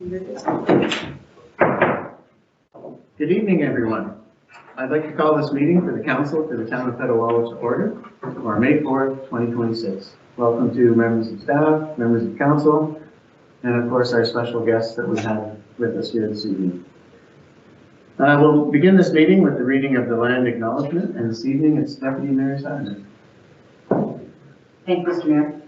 Good evening, everyone. I'd like to call this meeting for the Council for the Town of Petawawa to order for May 4th, 2026. Welcome to members of staff, members of council, and of course our special guests that we have with us here this evening. We'll begin this meeting with the reading of the land acknowledgement, and this evening it's Deputy Mayor Simon. Thank you, Mr. Mayor.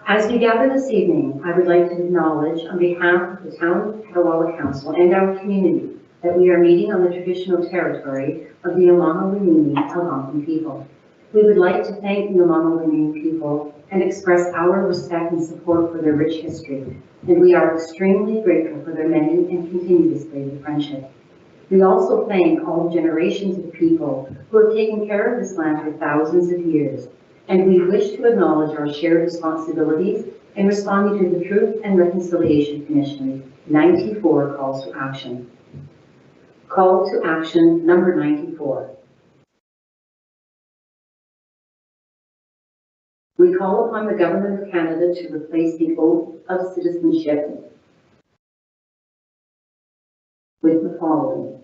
As we gather this evening, I would like to acknowledge on behalf of the Town of Petawawa Council and our community that we are meeting on the traditional territory of the Amano-Winini Algonquin people. We would like to thank the Amano-Winini people and express our respect and support for their rich history, and we are extremely grateful for their many and continued displays of friendship. We also thank all generations of people who have taken care of this land for thousands of years, and we wish to acknowledge our shared responsibilities in responding to the Truth and Reconciliation Commission 94 calls to action. Call to action number 94. We call upon the Government of Canada to replace the oath of citizenship with the following,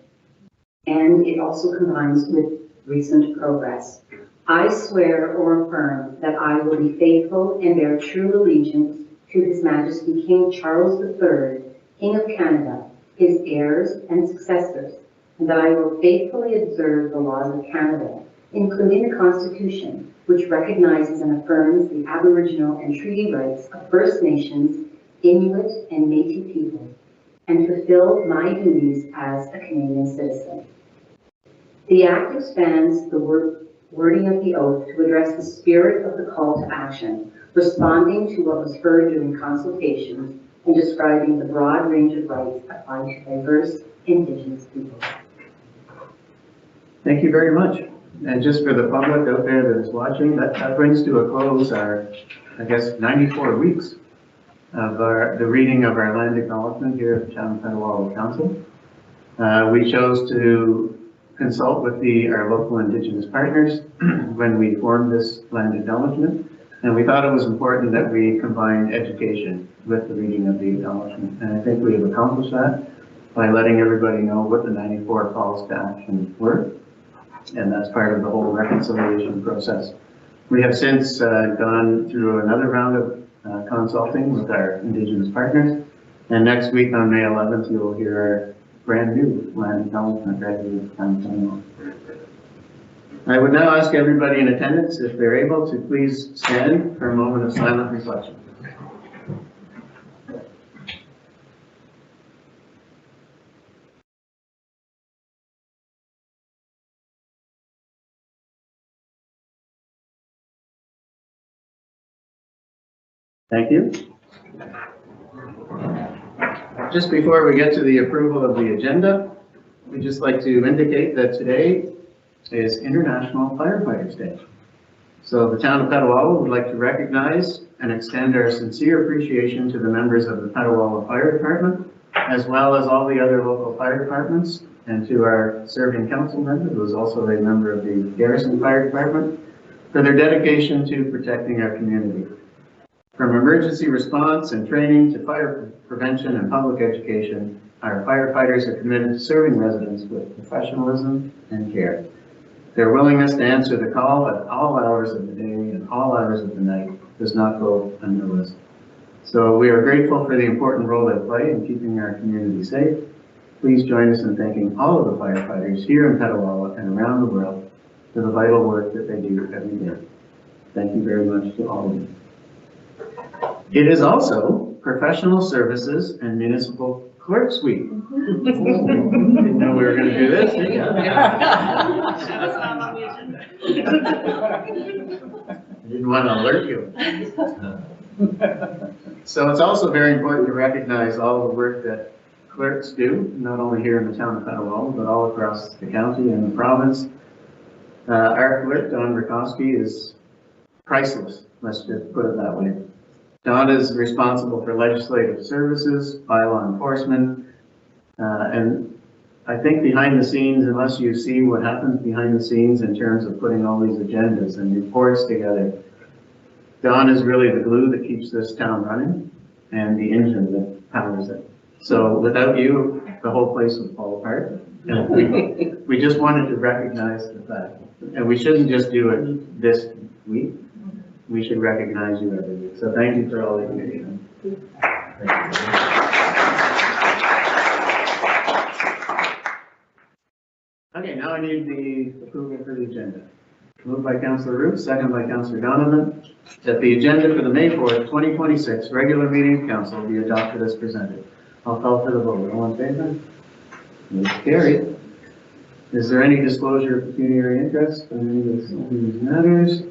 and it also combines with recent progress. I swear or affirm that I will be faithful and bear true allegiance to His Majesty King Charles III, King of Canada, his heirs and successors, and that I will faithfully observe the laws of Canada, including the Constitution, which recognizes and affirms the Aboriginal and treaty rights of First Nations, Inuit, and Métis people, and fulfill my duties as a Canadian citizen. The Act expands the wording of the oath to address the spirit of the call to action, responding to what was heard during consultations and describing the broad range of rights applied to diverse Indigenous people. Thank you very much. And just for the public out there that is watching, that brings to a close our, 94 weeks of the reading of our land acknowledgement here at the Town of Petawawa Council. We chose to consult with our local Indigenous partners when we formed this land acknowledgement, and we thought it was important that we combine education with the reading of the acknowledgement, and I think we have accomplished that by letting everybody know what the 94 calls to action were, and that's part of the whole reconciliation process. We have since gone through another round of consulting with our Indigenous partners, and next week on May 11th you will hear our brand new land acknowledgement read to the Town of Petawawa. I would now ask everybody in attendance, if they're able, to please stand for a moment of silent reflection. Thank you. Just before we get to the approval of the agenda, we'd just like to indicate that today is International Firefighters Day. So the Town of Petawawa would like to recognize and extend our sincere appreciation to the members of the Petawawa Fire Department, as well as all the other local fire departments, and to our serving council member, who is also a member of the Garrison Fire Department, for their dedication to protecting our community. From emergency response and training to fire prevention and public education, our firefighters are committed to serving residents with professionalism and care. Their willingness to answer the call at all hours of the day and all hours of the night does not go unnoticed. So we are grateful for the important role they play in keeping our community safe. Please join us in thanking all of the firefighters here in Petawawa and around the world for the vital work that they do every day. Thank you very much to all of you. It is also Professional Services and Municipal Clerks Week. Didn't know we were going to do this. I didn't want to alert you. So it's also very important to recognize all the work that clerks do, not only here in the Town of Petawawa, but all across the county and the province. Our clerk, Don Rakowski, is priceless, let's just put it that way. Don is responsible for legislative services, bylaw enforcement, and I think behind the scenes, unless you see what happens behind the scenes in terms of putting all these agendas and reports together, Don is really the glue that keeps this town running and the engine that powers it. So without you, the whole place would fall apart. And we just wanted to recognize the fact. And we shouldn't just do it this week. We should recognize you every week. So thank you for all that you're doing. Okay, now I need the approval for the agenda. Moved by Councillor Root, second by Councillor Donovan, that the agenda for the May 4th, 2026 regular meeting of council be adopted as presented. I'll call for the vote. All in favor? It's carried. Is there any disclosure of pecuniary interest on any of these matters?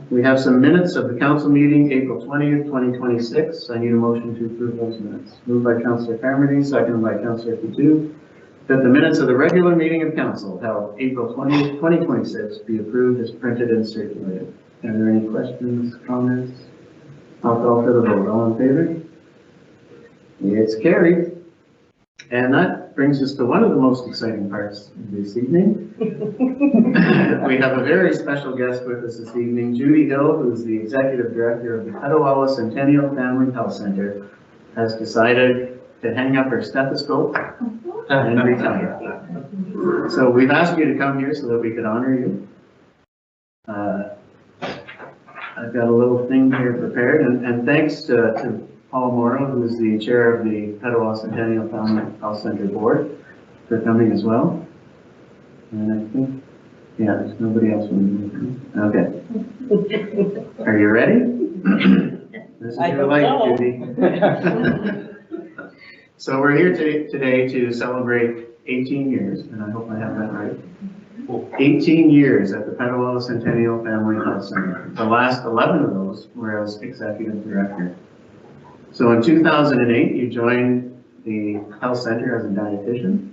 We have some minutes of the council meeting, April 20th, 2026. I need a motion to approve those minutes. Moved by Councillor Carmody, seconded by Councillor Coutu, that the minutes of the regular meeting of council held April 20th, 2026 be approved as printed and circulated. Are there any questions, comments? I'll call for the vote. All in favor? It's carried. And that brings us to one of the most exciting parts of this evening. We have a very special guest with us this evening, Judy Hill, who is the Executive Director of the Petawawa Centennial Family Health Center, has decided to hang up her stethoscope and retire. So we've asked you to come here so that we could honor you. I've got a little thing here prepared, and thanks to Paul Morrow, who is the chair of the Petawawa Centennial Family Health Center Board, for coming as well. And I think, yeah, there's nobody else. Okay. Are you ready? This is your life, Judy. So we're here today to celebrate 18 years, and I hope I have that right. 18 years at the Petawawa Centennial Family Health Center. The last 11 of those were as executive director. So in 2008, you joined the health center as a dietitian.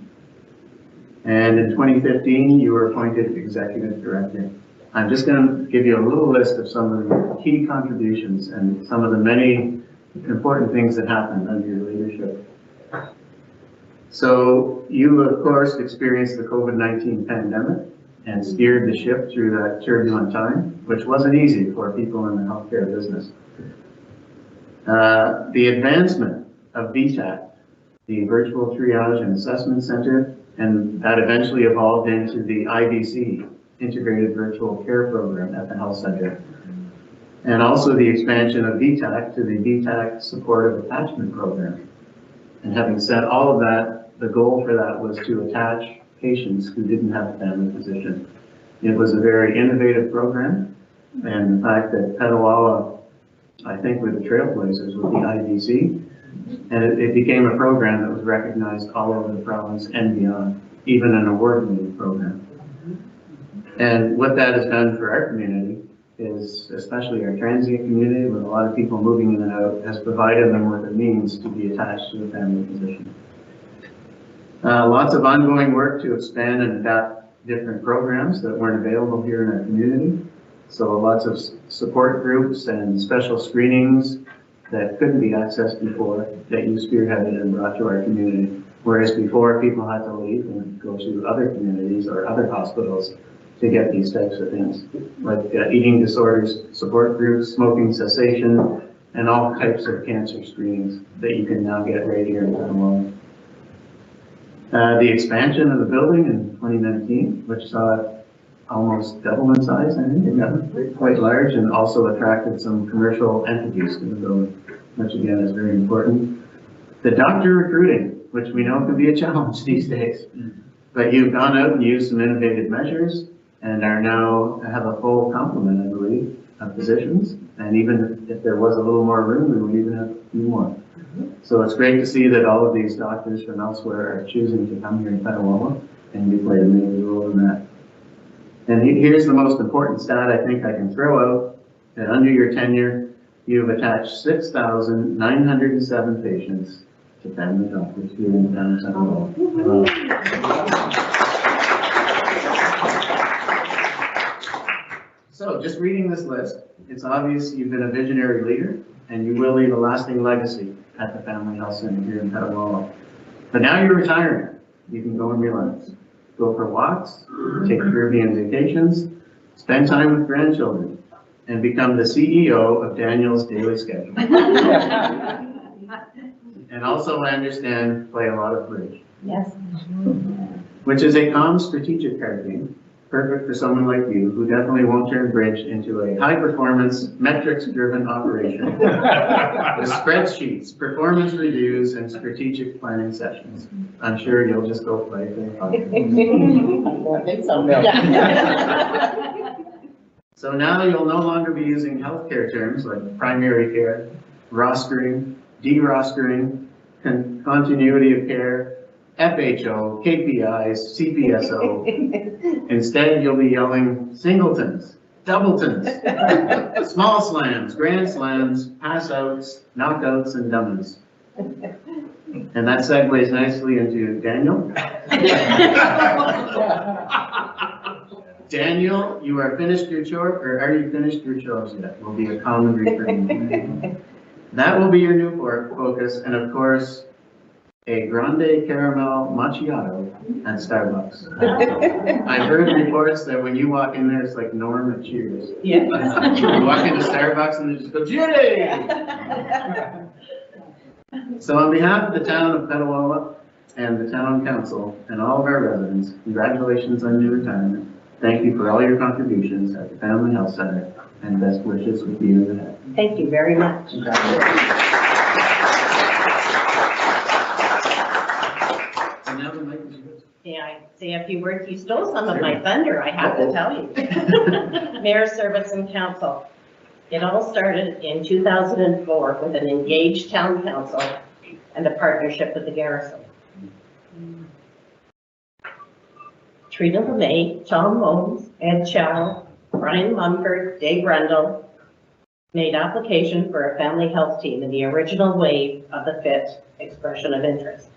And in 2015, you were appointed executive director. I'm just going to give you a little list of some of the key contributions and some of the many important things that happened under your leadership. So you, of course, experienced the COVID-19 pandemic and steered the ship through that turbulent time, which wasn't easy for people in the healthcare business. The advancement of VTAC, the Virtual Triage and Assessment Center, and that eventually evolved into the IVC, Integrated Virtual Care Program at the Health Center. And also the expansion of VTAC to the VTAC Supportive Attachment Program. And having said all of that, the goal for that was to attach patients who didn't have a family physician. It was a very innovative program, and the fact that Petawawa, I think, were the trailblazers with the IVC, and it became a program that was recognized all over the province and beyond, even an award-winning program. And what that has done for our community is, especially our transient community, with a lot of people moving in and out, has provided them with a means to be attached to a family physician. Lots of ongoing work to expand and adapt different programs that weren't available here in our community. So lots of support groups and special screenings that couldn't be accessed before that you spearheaded and brought to our community. Whereas before, people had to leave and go to other communities or other hospitals to get these types of things, like eating disorders support groups, smoking cessation, and all types of cancer screenings that you can now get right here in Petawawa. The expansion of the building in 2019, which saw it almost double in size, I think. It got quite large, and also attracted some commercial entities to the building, which again is very important. The doctor recruiting, which we know can be a challenge these days, but you've gone out and used some innovative measures and are now have a full complement, I believe, of physicians. And even if there was a little more room, we would even have a few more. So it's great to see that all of these doctors from elsewhere are choosing to come here in Petawawa, and you played a major role in that. And here's the most important stat I think I can throw out, that under your tenure, you've attached 6,907 patients to family doctors here in the town of Petawawa. So just reading this list, it's obvious you've been a visionary leader, and you will leave a lasting legacy at the Family Health Center here in Petawawa. But now you're retiring. You can go and relax. Go for walks, take Caribbean vacations, spend time with grandchildren, and become the CEO of Daniel's Daily Schedule. and also I understand play a lot of bridge, Yes. which is a calm strategic card game, perfect for someone like you who definitely won't turn bridge into a high-performance, metrics-driven operation with spreadsheets, performance reviews, and strategic planning sessions. I'm sure you'll just go play for I think so, Bill. So now you'll no longer be using healthcare terms like primary care, rostering, de-rostering, continuity of care, FHO, KPIs, CPSO. Instead, you'll be yelling singletons, doubletons, small slams, grand slams, pass outs, knockouts, and dummies. And that segues nicely into Daniel. Daniel, you are finished your chore, or are you finished your chores yet? Will be a common refrain. That will be your new focus, and of course, a grande caramel macchiato at Starbucks. I've heard reports that when you walk in there, it's like Norm at Cheers. Yeah. You walk into Starbucks and they just go, Jay! So on behalf of the town of Petawawa and the town council and all of our residents, congratulations on your retirement. Thank you for all your contributions at the Family Health Center, and best wishes with you ahead. Thank you very much. And now the mic is yours. May I say a few words? You stole some of my thunder, I have to tell you. Mayor, Service, and Council. It all started in 2004 with an engaged town council and a partnership with the garrison. Trina LeMay, Tom Momes, Ed Chow, Brian Mumford, Dave Rundle made application for a family health team in the original wave of the FIT expression of interest.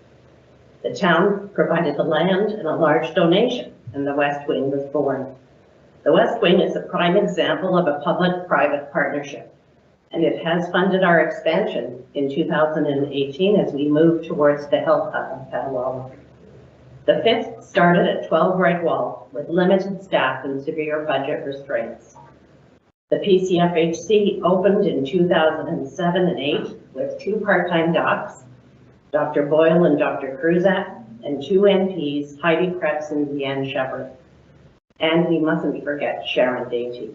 The town provided the land and a large donation, and the West Wing was born. The West Wing is a prime example of a public-private partnership, and it has funded our expansion in 2018 as we move towards the health hub of Petawawa. The FIT started at 12 Redwall with limited staff and severe budget restraints. The PCFHC opened in 2007 and 8 with 2 part-time docs, Dr. Boyle and Dr. Cruzat, and 2 NPs, Heidi Krebs and Deanne Shepherd. And we mustn't forget Sharon Daty.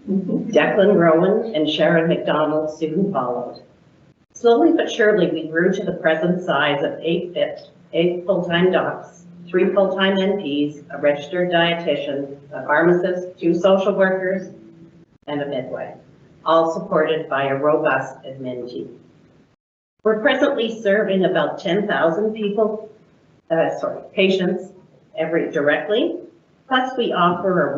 Declan Rowan and Sharon McDonald soon followed. Slowly but surely, we grew to the present size of 8 FIT, 8 full-time docs, 3 full-time NPs, a registered dietitian, a pharmacist, 2 social workers, and a midwife, all supported by a robust admin team. We're presently serving about 10,000 patients directly. Plus, we offer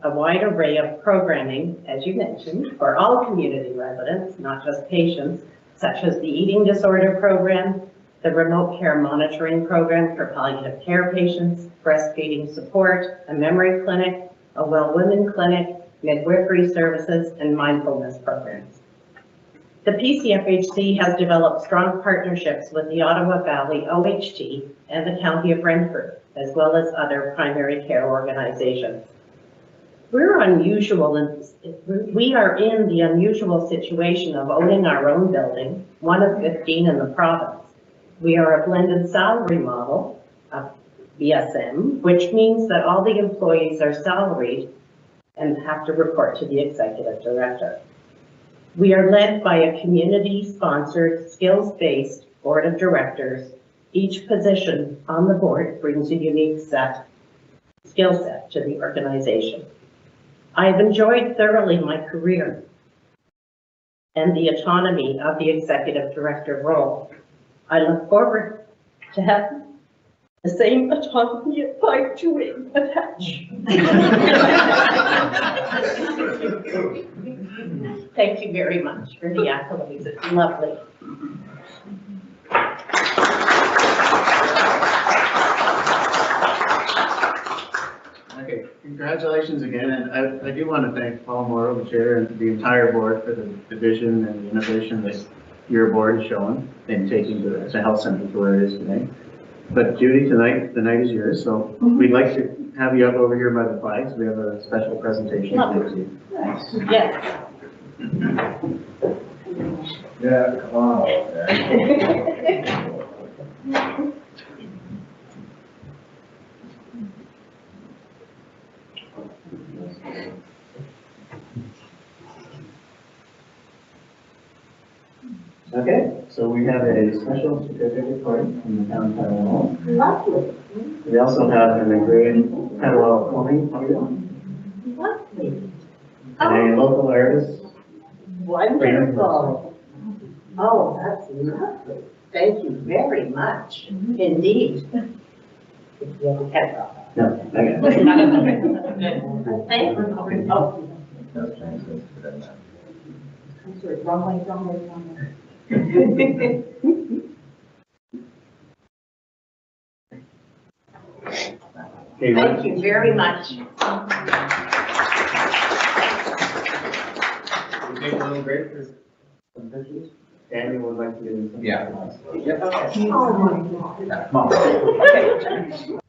a wide array of programming, as you mentioned, for all community residents, not just patients, such as the eating disorder program, the remote care monitoring program for palliative care patients, breastfeeding support, a memory clinic, a well women clinic, midwifery services, and mindfulness programs. The PCFHC has developed strong partnerships with the Ottawa Valley OHT and the County of Brantford, as well as other primary care organizations. We are in the unusual situation of owning our own building, one of 15 in the province. We are a blended salary model of BSM, which means that all the employees are salaried and have to report to the executive director. We are led by a community-sponsored, skills-based board of directors. Each position on the board brings a unique skill set to the organization. I have enjoyed thoroughly my career and the autonomy of the executive director role. I look forward to having the same autonomy applied to it attached. Thank you very much for the accolades. It's lovely. Okay, congratulations again, and I do want to thank Paul Morrow, the chair, and the entire board for the vision and the innovation that your board is showing in taking the health center to where it is today. But Judy, tonight, the night is yours, so we'd like to have you up over here by the flags. We have a special presentation to do. Yes. Yeah, come on over there. Okay, so we have a special certificate for you from the town of Petawawa. Lovely, We also have an engraved Petawawa coin for you, lovely, and a local artist. wonderful. Oh, that's lovely. Thank you very much, indeed. If you have a camera. No, okay. Thank you. Oh, No, thanks, that's good. I'm sorry, wrong way. Okay, Thank you very much. We take a little break for some pictures. Daniel would like to do some. Yeah. Yep. Okay. Oh, my God. Come on.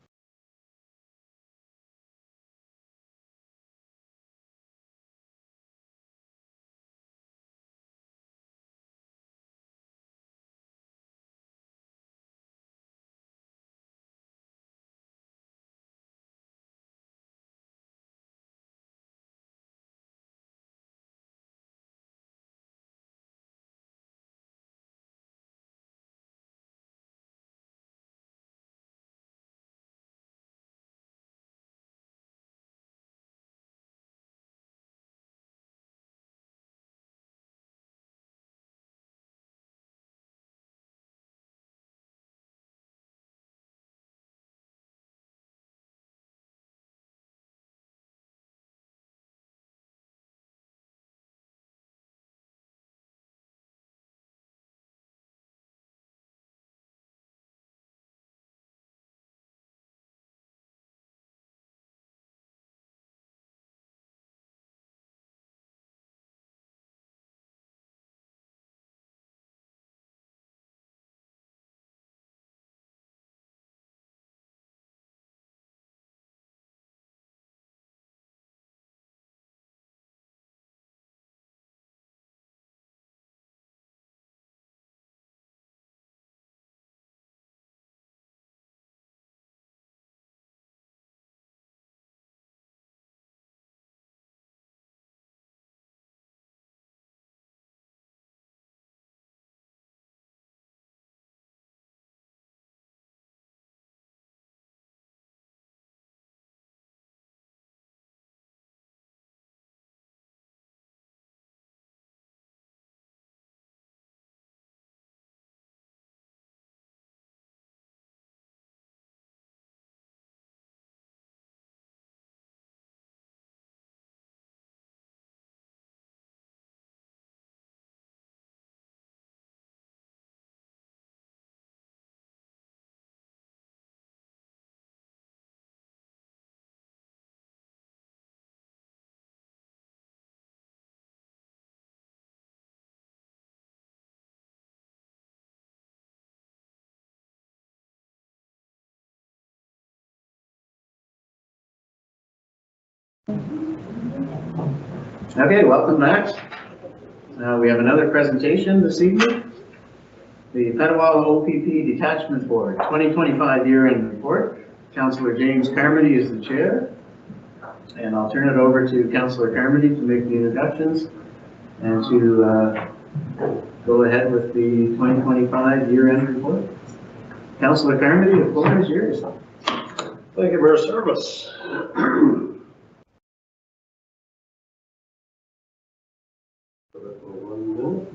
Okay, welcome back. We have another presentation this evening. The Petawawa OPP Detachment Board 2025 year-end report. Councillor James Carmody is the chair. And I'll turn it over to Councillor Carmody to make the introductions and to go ahead with the 2025 year-end report. Councillor Carmody, the floor is yours. Thank you, Mayor Service. One minute.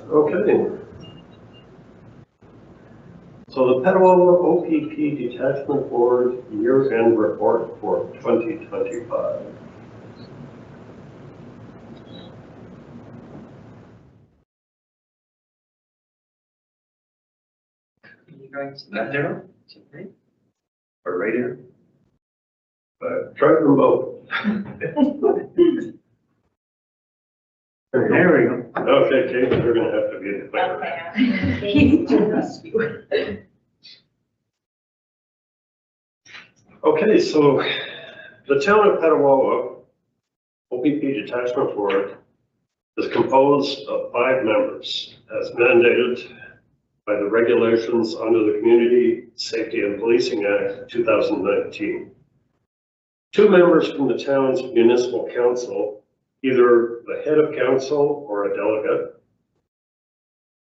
Okay. So the Petawawa OPP Detachment Board year-end report for 2025. You going to that there? Or right here? Try them both. There we go. Okay, Jason, you're gonna have to be the clearer. He's too rusty. Okay, so the town of Petawawa OPP Detachment Board is composed of 5 members as mandated by the regulations under the Community Safety and Policing Act 2019. 2 members from the town's municipal council, either the head of council or a delegate,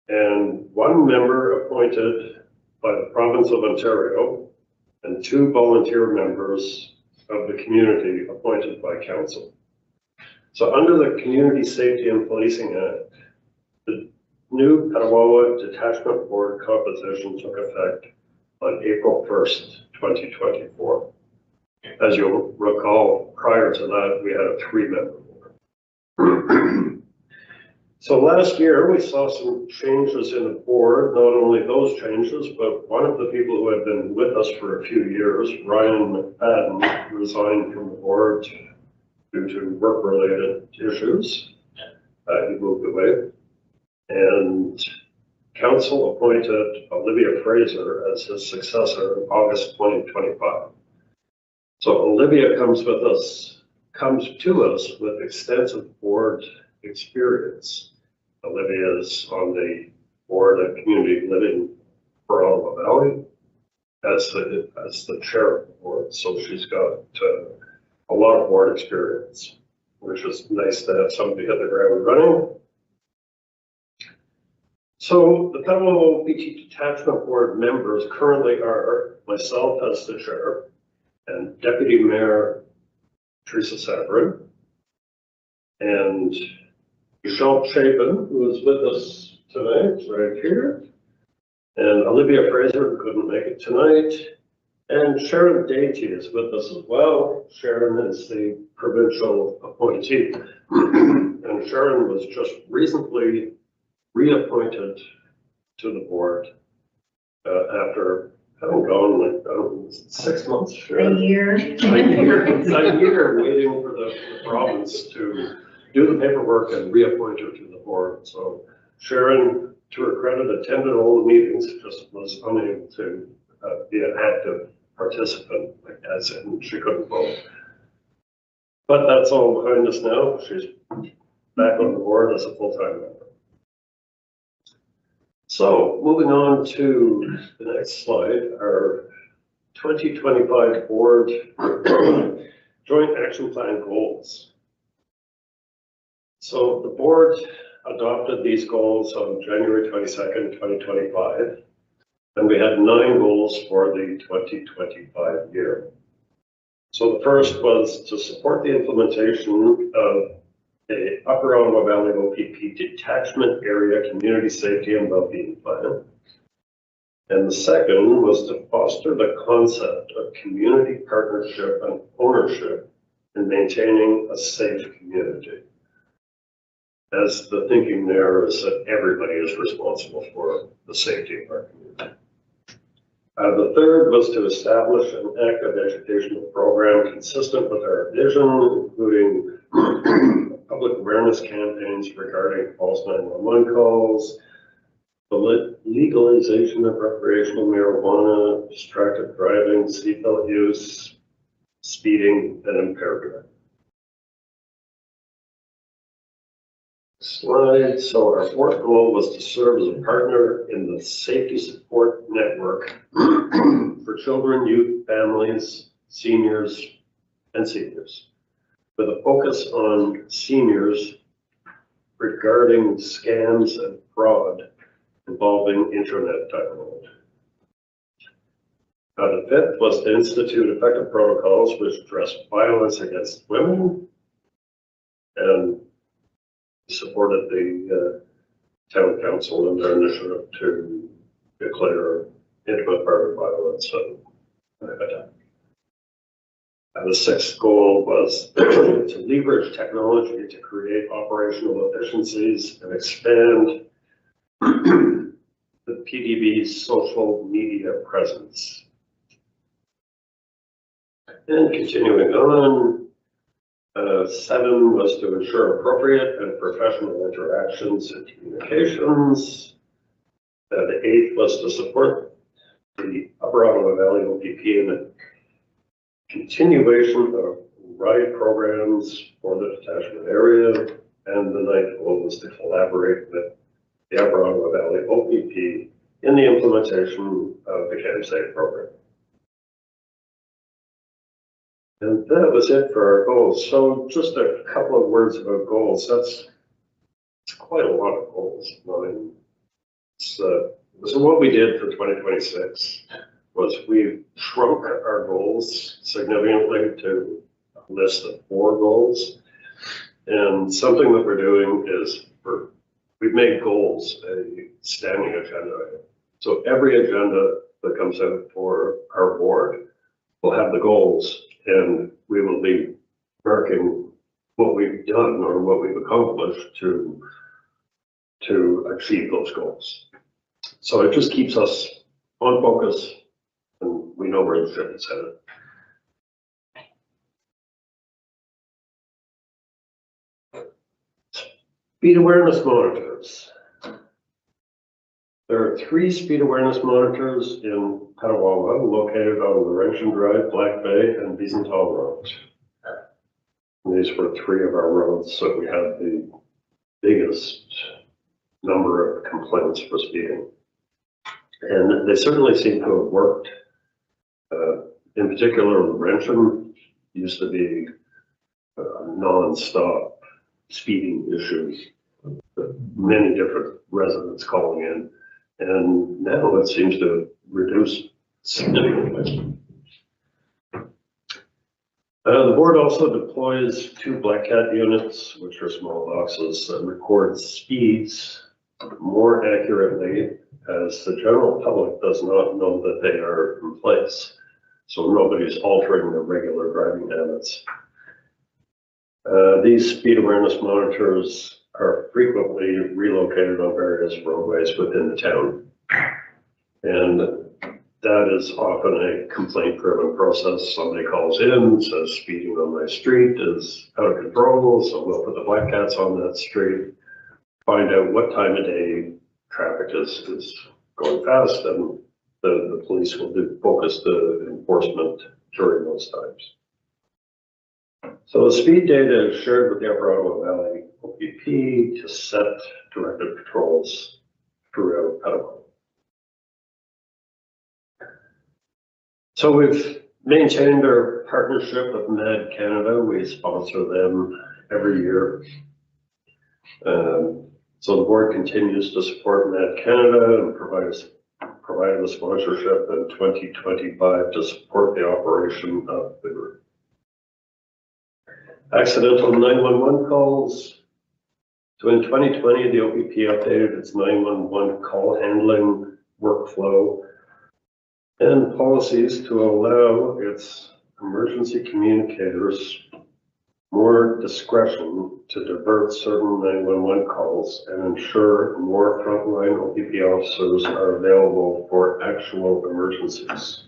and 1 member appointed by the province of Ontario, and 2 volunteer members of the community appointed by council. So under the Community Safety and Policing Act, the new Petawawa Detachment Board composition took effect on April 1st, 2024. As you'll recall, prior to that, we had a 3-member board. So last year, we saw some changes in the board, not only those changes, but one of the people who had been with us for a few years, Ryan McFadden, resigned from the board due to work-related issues. He moved away. And council appointed Olivia Fraser as his successor in August 2025. So Olivia comes to us with extensive board experience. Olivia is on the board of Community Living for Petawawa Valley as the chair of the board. So she's got a lot of board experience, which is nice to have somebody hit the ground running. So the Petawawa OPT Detachment Board members currently are myself as the chair and Deputy Mayor Teresa Sabrin and Michelle Chapin, who is with us tonight, right here, and Olivia Fraser, who couldn't make it tonight, and Sharon Dainty is with us as well. Sharon is the provincial appointee, and Sharon was just recently reappointed to the board after having gone like 6 months. Sharon. A year. A year waiting for the province to do the paperwork and reappoint her to the board. So Sharon, to her credit, attended all the meetings, just was unable to be an active participant, as in she couldn't vote. But that's all behind us now. She's back on the board as a full-time member. So moving on to the next slide, our 2025 board joint action plan goals. So the board adopted these goals on January 22nd, 2025, and we had 9 goals for the 2025 year. So the first was to support the implementation of a Upper Ottawa Valley OPP Detachment Area Community Safety and Wellbeing Plan. And the second was to foster the concept of community partnership and ownership in maintaining a safe community. As the thinking there is that everybody is responsible for the safety of our community. The third was to establish an active educational program consistent with our vision, including public awareness campaigns regarding false 911 calls, the legalization of recreational marijuana, distracted driving, seatbelt use, speeding, and impaired driving. Slide. So our fourth goal was to serve as a partner in the safety support network for children, youth, families, seniors, and seniors, with a focus on seniors regarding scams and fraud involving internet technology. The fifth was to institute effective protocols which address violence against women, and supported the town council in their initiative to declare intimate partner violence an epidemic. The sixth goal was to leverage technology to create operational efficiencies and expand the PDB's social media presence. And continuing on, 7 was to ensure appropriate and professional interactions and communications. The 8th was to support the Upper Ottawa Valley OPP in the continuation of ride programs for the detachment area. and the ninth goal was to collaborate with the Upper Ottawa Valley OPP in the implementation of the campsite program. And that was it for our goals. So just a couple of words about goals. It's quite a lot of goals. I mean, so what we did for 2026 was we shrunk our goals significantly to a list of 4 goals. And something that we're doing is we've made goals a standing agenda item. So every agenda that comes out for our board will have the goals, and we will be marking what we've done or what we've accomplished to achieve those goals. So it just keeps us on focus, and we know where the ship is headed. Speed awareness monitors. There are 3 speed awareness monitors in Petawawa located on Laurentian Drive, Black Bay, and Biesenthal Road. And these were 3 of our roads that we had the biggest number of complaints for speeding. And they certainly seem to have worked. In particular, Laurentian used to be non-stop speeding issues, many different residents calling in. And now it seems to reduce significantly. The board also deploys 2 Black Cat units, which are small boxes that record speeds more accurately, as the general public does not know that they are in place. So nobody's altering their regular driving habits. These speed awareness monitors are frequently relocated on various roadways within the town. And that is often a complaint-driven process. Somebody calls in, says speeding on my street is out of control, so we'll put the Black Cats on that street, find out what time of day traffic is going fast, and the police will do focused enforcement during those times. So the speed data is shared with the Upper Ottawa Valley OPP to set directed patrols throughout Petawawa. So we've maintained our partnership with MAD Canada. We sponsor them every year. So the board continues to support MAD Canada and provided the sponsorship in 2025 to support the operation of the group. Accidental 911 calls. So in 2020, the OPP updated its 911 call handling workflow and policies to allow its emergency communicators more discretion to divert certain 911 calls and ensure more frontline OPP officers are available for actual emergencies.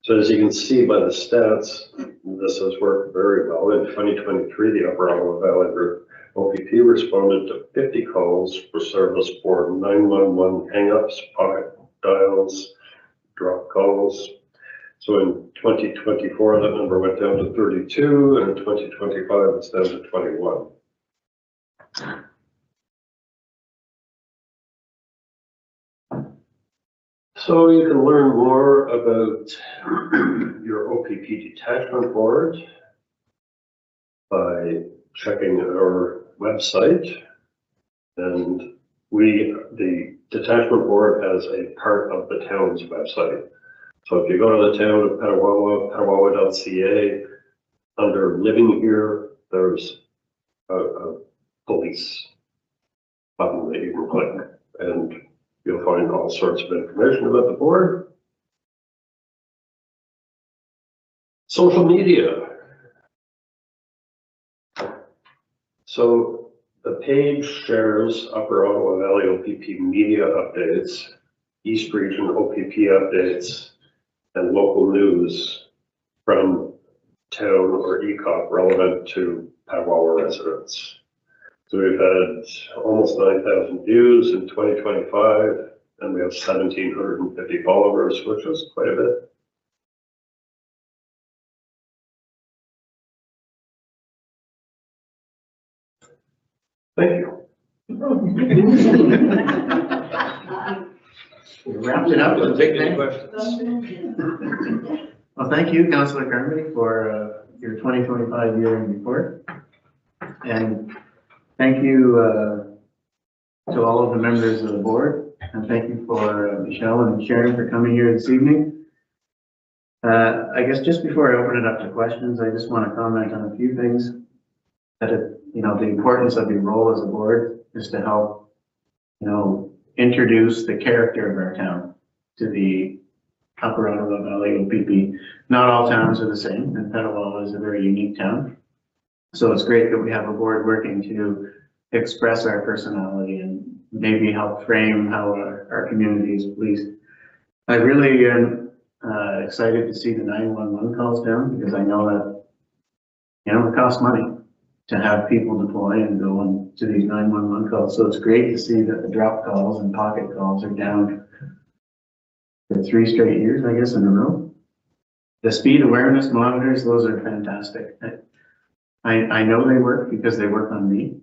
So as you can see by the stats, this has worked very well. In 2023, the Upper Ottawa Valley Group OPP responded to 50 calls for service for 911 hang-ups, pocket dials, drop calls. So in 2024, that number went down to 32, and in 2025, it's down to 21. So you can learn more about your OPP detachment board by checking our website. And the detachment board has a part of the town's website. So if you go to the town of Petawawa, petawawa.ca, under living here, there's a police button that you can click, and you'll find all sorts of information about the board. Social media. So the page shares Upper Ottawa Valley OPP media updates, East Region OPP updates, and local news from town or ECOP relevant to Petawawa residents. So we've had almost 9,000 views in 2025, and we have 1,750 followers, which is quite a bit. Thank you. We wrapped it up with a big Any bang. questions? Well, thank you, Councillor Carmody, for your 2025 year-end report. And thank you to all of the members of the board. And thank you for Michelle and Sharon for coming here this evening. I guess just before I open it up to questions, I just want to comment on a few things. That, the importance of your role as a board is to help, introduce the character of our town to the Upper Ottawa Valley OPP. Not all towns are the same, and Petawawa is a very unique town. So it's great that we have a board working to express our personality and maybe help frame how our community is policed. I really am excited to see the 911 calls down, because I know that, it costs money to have people deploy and go into these 911 calls. So it's great to see that the drop calls and pocket calls are down for 3 straight years, I guess, in a row. The speed awareness monitors, those are fantastic. I know they work because they work on me.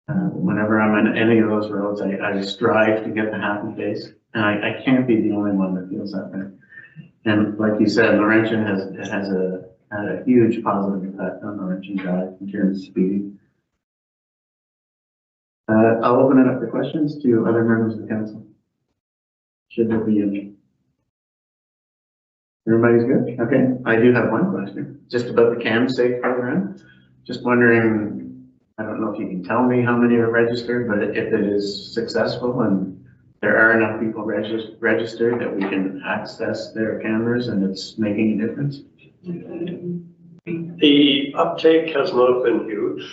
Whenever I'm on any of those roads, I strive to get the happy face, and I can't be the only one that feels that way. And like you said, Laurentian has had a huge positive effect on Laurentian Drive in terms of speeding. I'll open it up to questions to other members of the council. Should there be any? Everybody's good? Okay, I do have one question, just about the Cam Safe program. Just wondering, I don't know if you can tell me how many are registered, but if it is successful and there are enough people registered that we can access their cameras and it's making a difference? The uptake has not been huge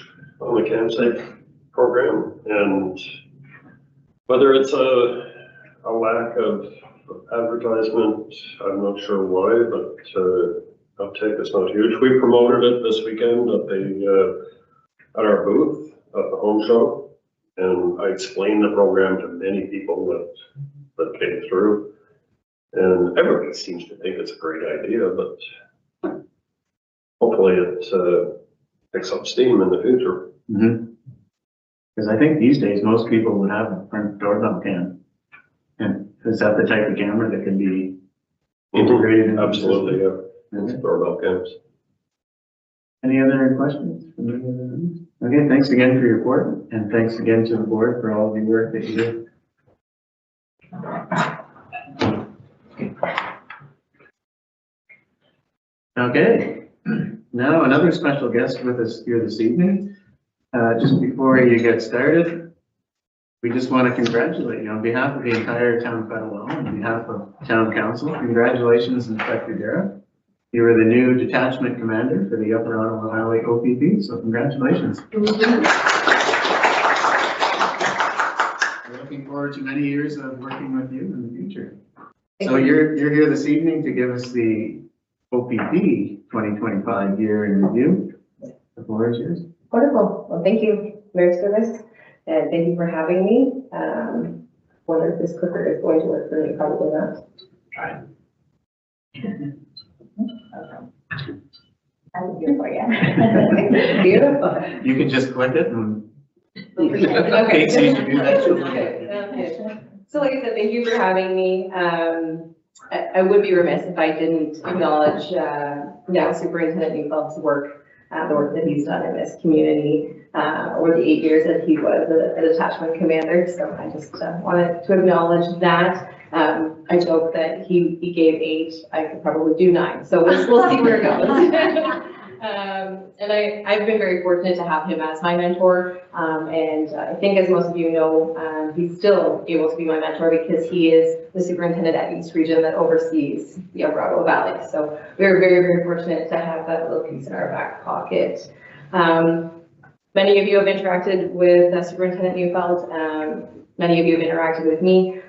on the CamSafe program, and whether it's a lack of advertisement, I'm not sure why, but uptake is not huge. We promoted it this weekend at our booth at the home show, and I explained the program to many people that came through, and everybody seems to think it's a great idea, but hopefully it picks up steam in the future. Because I think these days, most people would have a front doorbell cam. And is that the type of camera that can be integrated into the system? Absolutely, yeah. It's doorbell cams. Any other questions? Okay, thanks again for your report, and thanks again to the board for all of the work that you do. Okay, now another special guest with us here this evening. Just before you get started, we just want to congratulate you on behalf of the entire town of Petawawa, on behalf of town council. Congratulations, Inspector Dara. You were the new detachment commander for the Upper Ottawa Valley OPP, so congratulations. We're looking forward to many years of working with you in the future. So you're here this evening to give us the OPP 2025 year in review. The floor is yours. Wonderful. Well, thank you, Mayor's Service, and thank you for having me. Wonder if this clicker is going to work for me, probably not. Try it. I'm here for you. Beautiful. You can just click it and. Okay. So you can do that. Okay. So like I said, thank you for having me. I would be remiss if I didn't acknowledge now Superintendent Neufeld's work, the work that he's done in this community over the 8 years that he was a detachment commander. So I just wanted to acknowledge that. I joke that he gave 8, I could probably do 9. So we'll see where it goes. And I've been very fortunate to have him as my mentor. And I think, as most of you know, he's still able to be my mentor because he is the superintendent at East Region that oversees the Upper Ottawa Valley. So we're very, very fortunate to have that little piece in our back pocket. Many of you have interacted with Superintendent Neufeld. Many of you have interacted with me.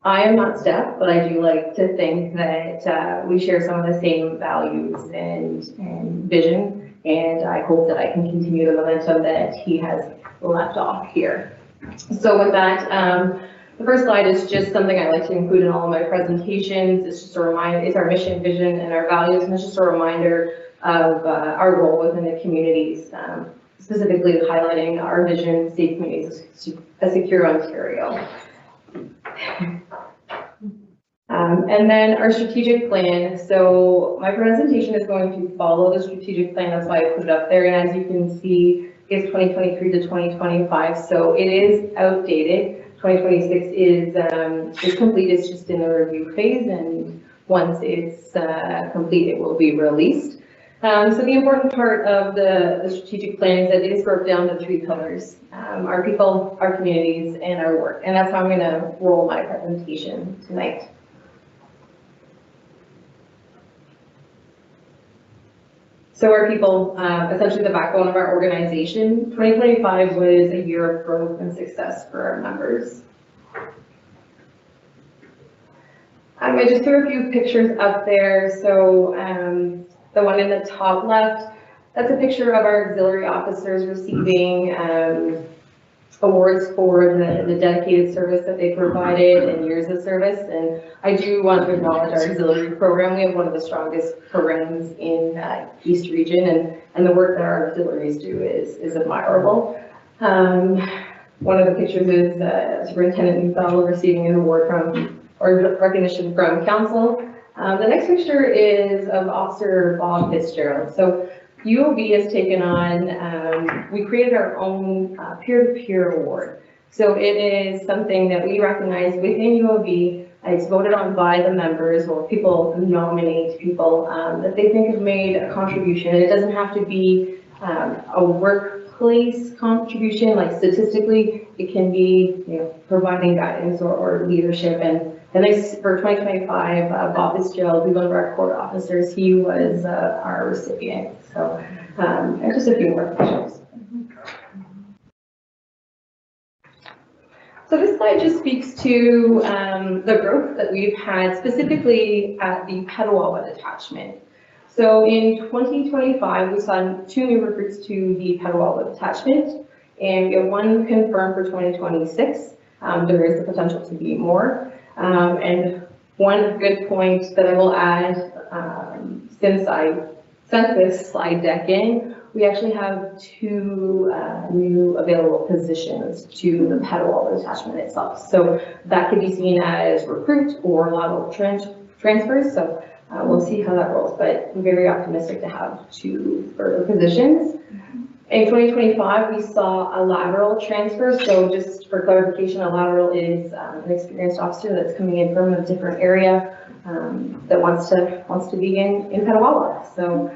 I am not Steph, but I do like to think that we share some of the same values and vision, and I hope that I can continue the momentum that he has left off here. So with that, the first slide is just something I like to include in all of my presentations. It's just a reminder, it's our mission, vision, and our values, and it's just a reminder of our role within the communities. specifically highlighting our vision, safe communities, a secure Ontario. And then our strategic plan. So my presentation is going to follow the strategic plan. That's why I put it up there. And as you can see, it's 2023 to 2025. So it is outdated. 2026 is complete. It's just in the review phase. And once it's complete, it will be released. So the important part of the strategic plan is that it is broken down to 3 pillars: our people, our communities, and our work. And that's how I'm going to roll my presentation tonight. So our people, essentially the backbone of our organization. 2025 was a year of growth and success for our members. I just threw a few pictures up there. So the one in the top left, that's a picture of our auxiliary officers receiving awards for the dedicated service that they provided and years of service. And I do want to acknowledge our auxiliary program. We have one of the strongest programs in East Region, and the work that our auxiliaries do is admirable. One of the pictures is Superintendent Newfell receiving an award or recognition from council. The next picture is of Officer Bob Fitzgerald. So UOB has taken on, we created our own peer-to-peer award. So it is something that we recognize within UOB. It's voted on by the members, or people nominate people that they think have made a contribution. It doesn't have to be a workplace contribution, like statistically, it can be, providing guidance or leadership. And for 2025, Bob Fitzgerald, who's one of our court officers, he was our recipient. So, and just a few more pictures. So this slide just speaks to the growth that we've had specifically at the Petawawa detachment. So in 2025, we saw 2 new recruits to the Petawawa detachment, and we have 1 confirmed for 2026. There is the potential to be more. And one good point that I will add, since I sent this slide deck in, we actually have 2 new available positions to the Petawawa detachment itself. So that could be seen as recruit or lateral transfers. So we'll see how that rolls, but I'm very optimistic to have 2 further positions. In 2025, we saw a lateral transfer. So just for clarification, a lateral is an experienced officer that's coming in from a different area that wants to be in Petawawa. So,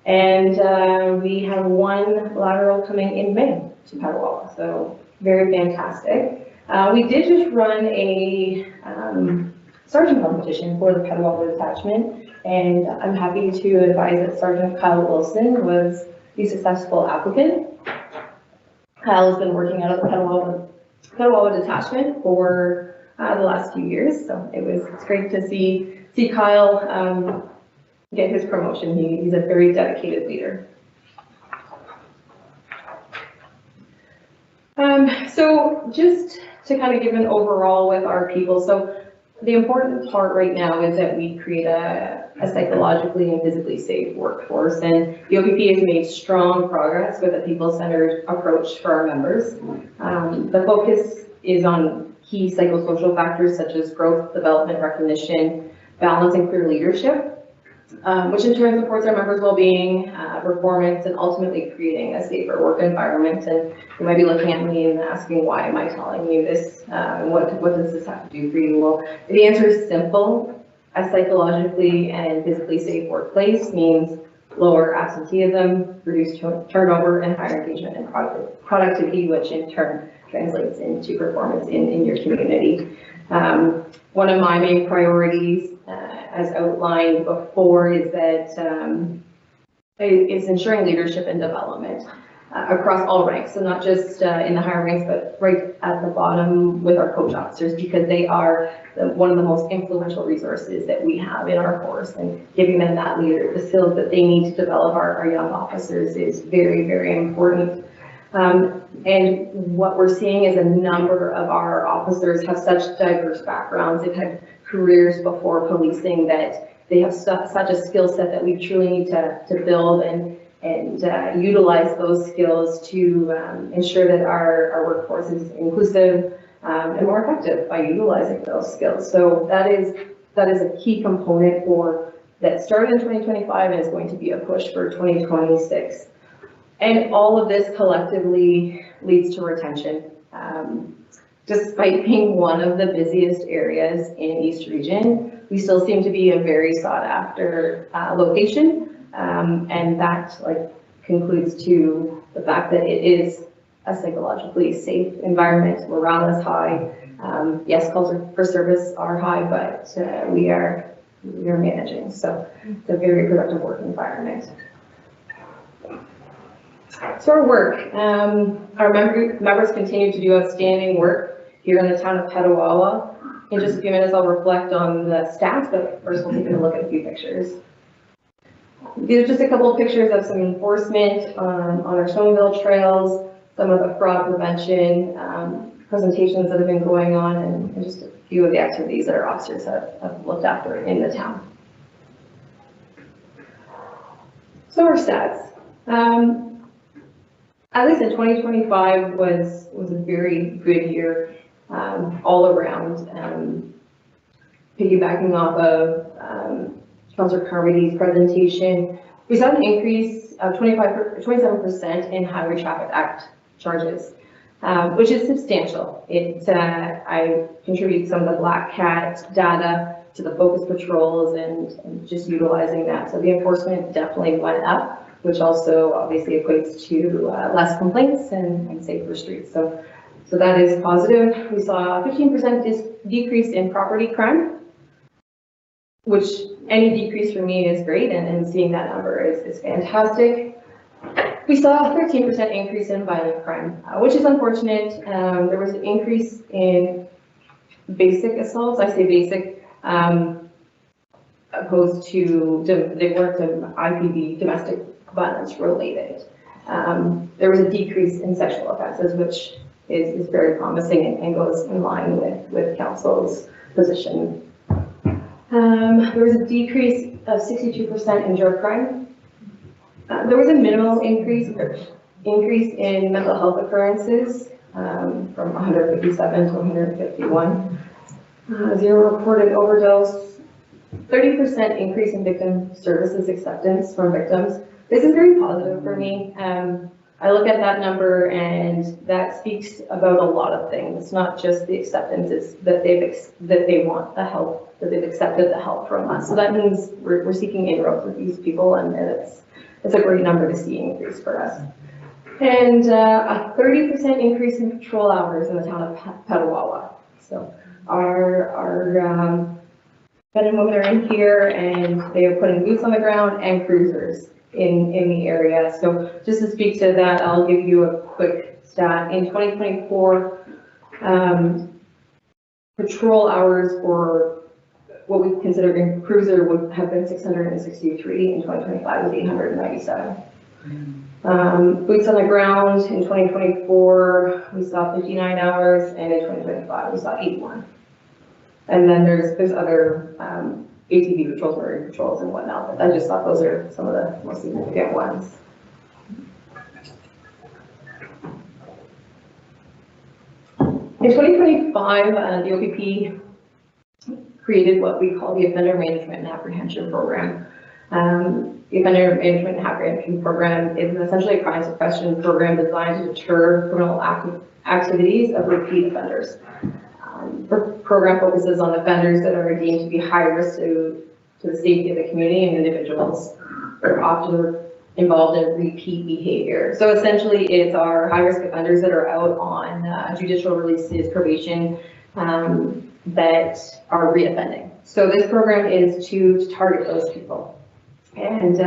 and we have 1 lateral coming in May to Petawawa. So very fantastic. We did just run a sergeant competition for the Petawawa detachment, and I'm happy to advise that Sergeant Kyle Wilson was the successful applicant. Kyle has been working out of the Petawawa detachment for the last few years, so it's great to see Kyle get his promotion. He's a very dedicated leader. So just to kind of give an overall with our people, so the important part right now is that we create a psychologically and physically safe workforce, and the OPP has made strong progress with a people-centered approach for our members. The focus is on key psychosocial factors such as growth, development, recognition, balance, and clear leadership, which in turn supports our members' well-being, performance, and ultimately creating a safer work environment. And you might be looking at me and asking, why am I telling you this? What does this have to do for you? Well, the answer is simple. A psychologically and physically safe workplace means lower absenteeism, reduced turnover, and higher engagement and productivity, which in turn translates into performance in your community. One of my main priorities, as outlined before, is ensuring leadership and development across all ranks. So not just in the higher ranks, but right at the bottom with our coach officers, because they are one of the most influential resources that we have in our force, and giving them that the skills that they need to develop our young officers is very, very important. And what we're seeing is a number of our officers have such diverse backgrounds. They've had careers before policing that they have such a skill set that we truly need to build. And utilize those skills to ensure that our workforce is inclusive and more effective by utilizing those skills. So that is a key component that started in 2025 and is going to be a push for 2026. And all of this collectively leads to retention. Despite being one of the busiest areas in East Region, we still seem to be a very sought after location. And that concludes to the fact that it is a psychologically safe environment. Morale is high. Yes, calls for service are high, but we are managing. So it's a very productive work environment. So our work, our members continue to do outstanding work here in the town of Petawawa. In just a few minutes, I'll reflect on the stats, but first we'll take a look at a few pictures. These are just a couple of pictures of some enforcement on our Stoneville trails, some of the fraud prevention presentations that have been going on, and just a few of the activities that our officers have looked after in the town. So our stats. At least in 2025 was a very good year all around. Piggybacking off of Councillor Carmody's presentation, we saw an increase of 27% in Highway Traffic Act charges, which is substantial. I contribute some of the Black Cat data to the focus patrols and just utilizing that. So the enforcement definitely went up, which also obviously equates to less complaints and safer streets. So that is positive. We saw a 15% decrease in property crime, which any decrease for me is great, and seeing that number is fantastic. We saw a 13% increase in violent crime, which is unfortunate. There was an increase in basic assaults. I say basic, opposed to, they weren't IPV, domestic violence related. There was a decrease in sexual offenses, which is very promising and goes in line with council's position. There was a decrease of 62% in drug crime. There was a minimal increase in mental health occurrences from 157 to 151. Zero reported overdose. 30% increase in victim services acceptance from victims. This is very positive for me. I look at that number and that speaks about a lot of things. It's not just the acceptance, it's that they want the help, that they've accepted the help from us. So that means we're seeking inroads with these people, and it's a great number to see increase for us. And a 30% increase in patrol hours in the town of Petawawa. So our men and women are in here and they are putting boots on the ground and cruisers in the area. So just to speak to that, I'll give you a quick stat. In 2024, patrol hours for what we consider a cruiser would have been 663. In 2025 was 897. Boots on the ground in 2024, we saw 59 hours, and in 2025 we saw 81. And then there's other ATV patrols, marine patrols, and whatnot, but I just thought those are some of the most significant ones. In 2025, the OPP created what we call the Offender Management and Apprehension Program. The Offender Management and Apprehension Program is essentially a crime suppression program designed to deter criminal activities of repeat offenders. The program focuses on offenders that are deemed to be high risk to the safety of the community and individuals that are often involved in repeat behavior. So essentially it's our high risk offenders that are out on judicial releases, probation, that are reoffending. So this program is to target those people. And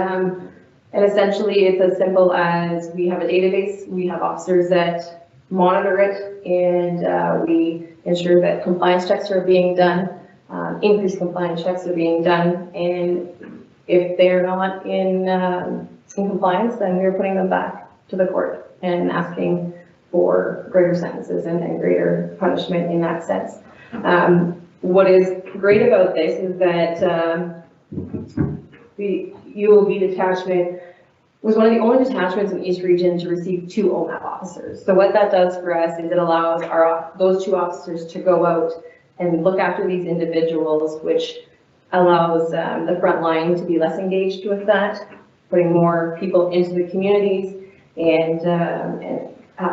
essentially it's as simple as we have a database, we have officers that monitor it, and we ensure that compliance checks are being done, increased compliance checks are being done, and if they're not in compliance, then we're putting them back to the court and asking for greater sentences and greater punishment in that sense. What is great about this is that the UOB detachment was one of the only detachments in East Region to receive 2 OMAP officers. So what that does for us is it allows those 2 officers to go out and look after these individuals, which allows the front line to be less engaged with that, putting more people into the communities, and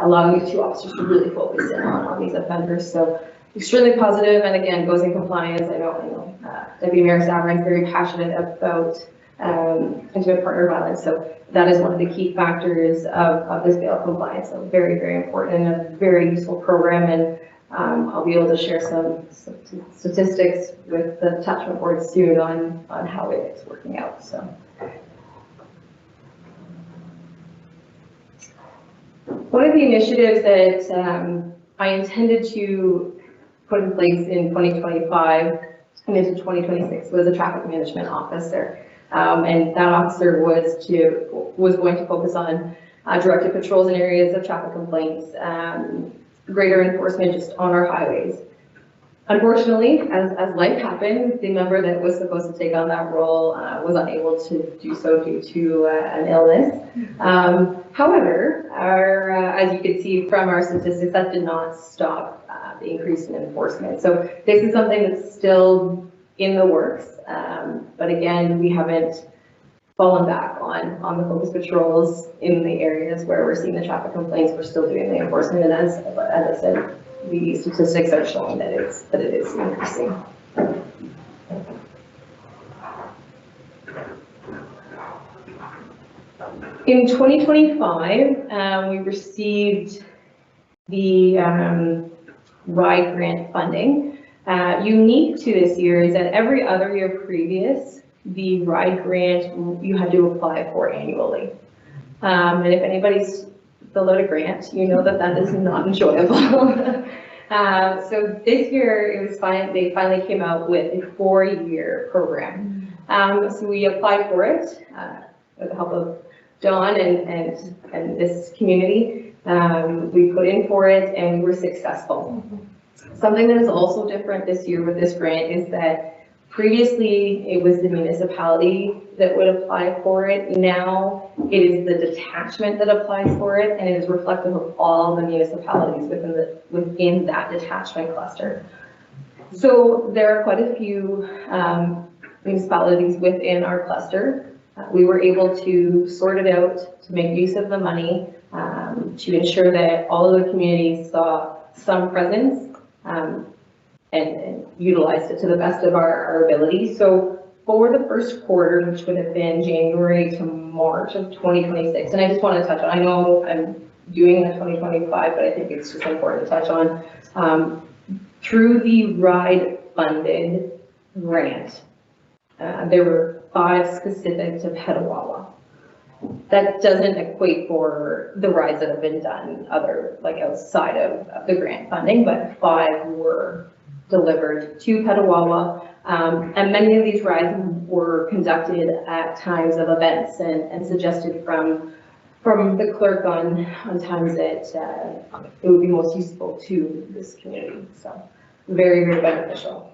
allowing the 2 officers to really focus in on these offenders. So extremely positive, and again, goes in compliance. I know Deputy Mayor Savrin is very passionate about intimate partner violence, so that is one of the key factors of this bail compliance. So very, very important and a very useful program, and I'll be able to share some statistics with the detachment board soon on how it's working out. So. One of the initiatives that I intended to put in place in 2025 and into 2026 was a traffic management officer. And that officer was going to focus on directed patrols in areas of traffic complaints, greater enforcement just on our highways. Unfortunately, as life happened, the member that was supposed to take on that role was unable to do so due to an illness. However, as you can see from our statistics, that did not stop the increase in enforcement. So this is something that's still in the works, but again, we haven't fallen back on the focus patrols in the areas where we're seeing the traffic complaints. We're still doing the enforcement, and as I said, the statistics are showing that it is increasing. In 2025, we received the RIDE grant funding. Unique to this year is that every other year previous, the RIDE grant you had to apply for annually. And if anybody's filled out a grant, you know that is not enjoyable. So this year it was fine. They finally came out with a 4-year program. So we applied for it with the help of Dawn and this community. We put in for it and we were successful. Something that is also different this year with this grant is that previously it was the municipality that would apply for it. Now it is the detachment that applies for it, and it is reflective of all the municipalities within that detachment cluster. So there are quite a few municipalities within our cluster. We were able to sort it out, to make use of the money, to ensure that all of the communities saw some presence and utilized it to the best of our ability. So for the first quarter, which would have been January to March of 2026, and I just want to touch on, I know I'm doing the 2025, but I think it's just important to touch on, through the RIDE funded grant, there were 5 specific to Petawawa. That doesn't equate for the rides that have been done outside of the grant funding, but 5 were delivered to Petawawa. And many of these rides were conducted at times of events and suggested from the clerk on times that it would be most useful to this community. So very, very beneficial.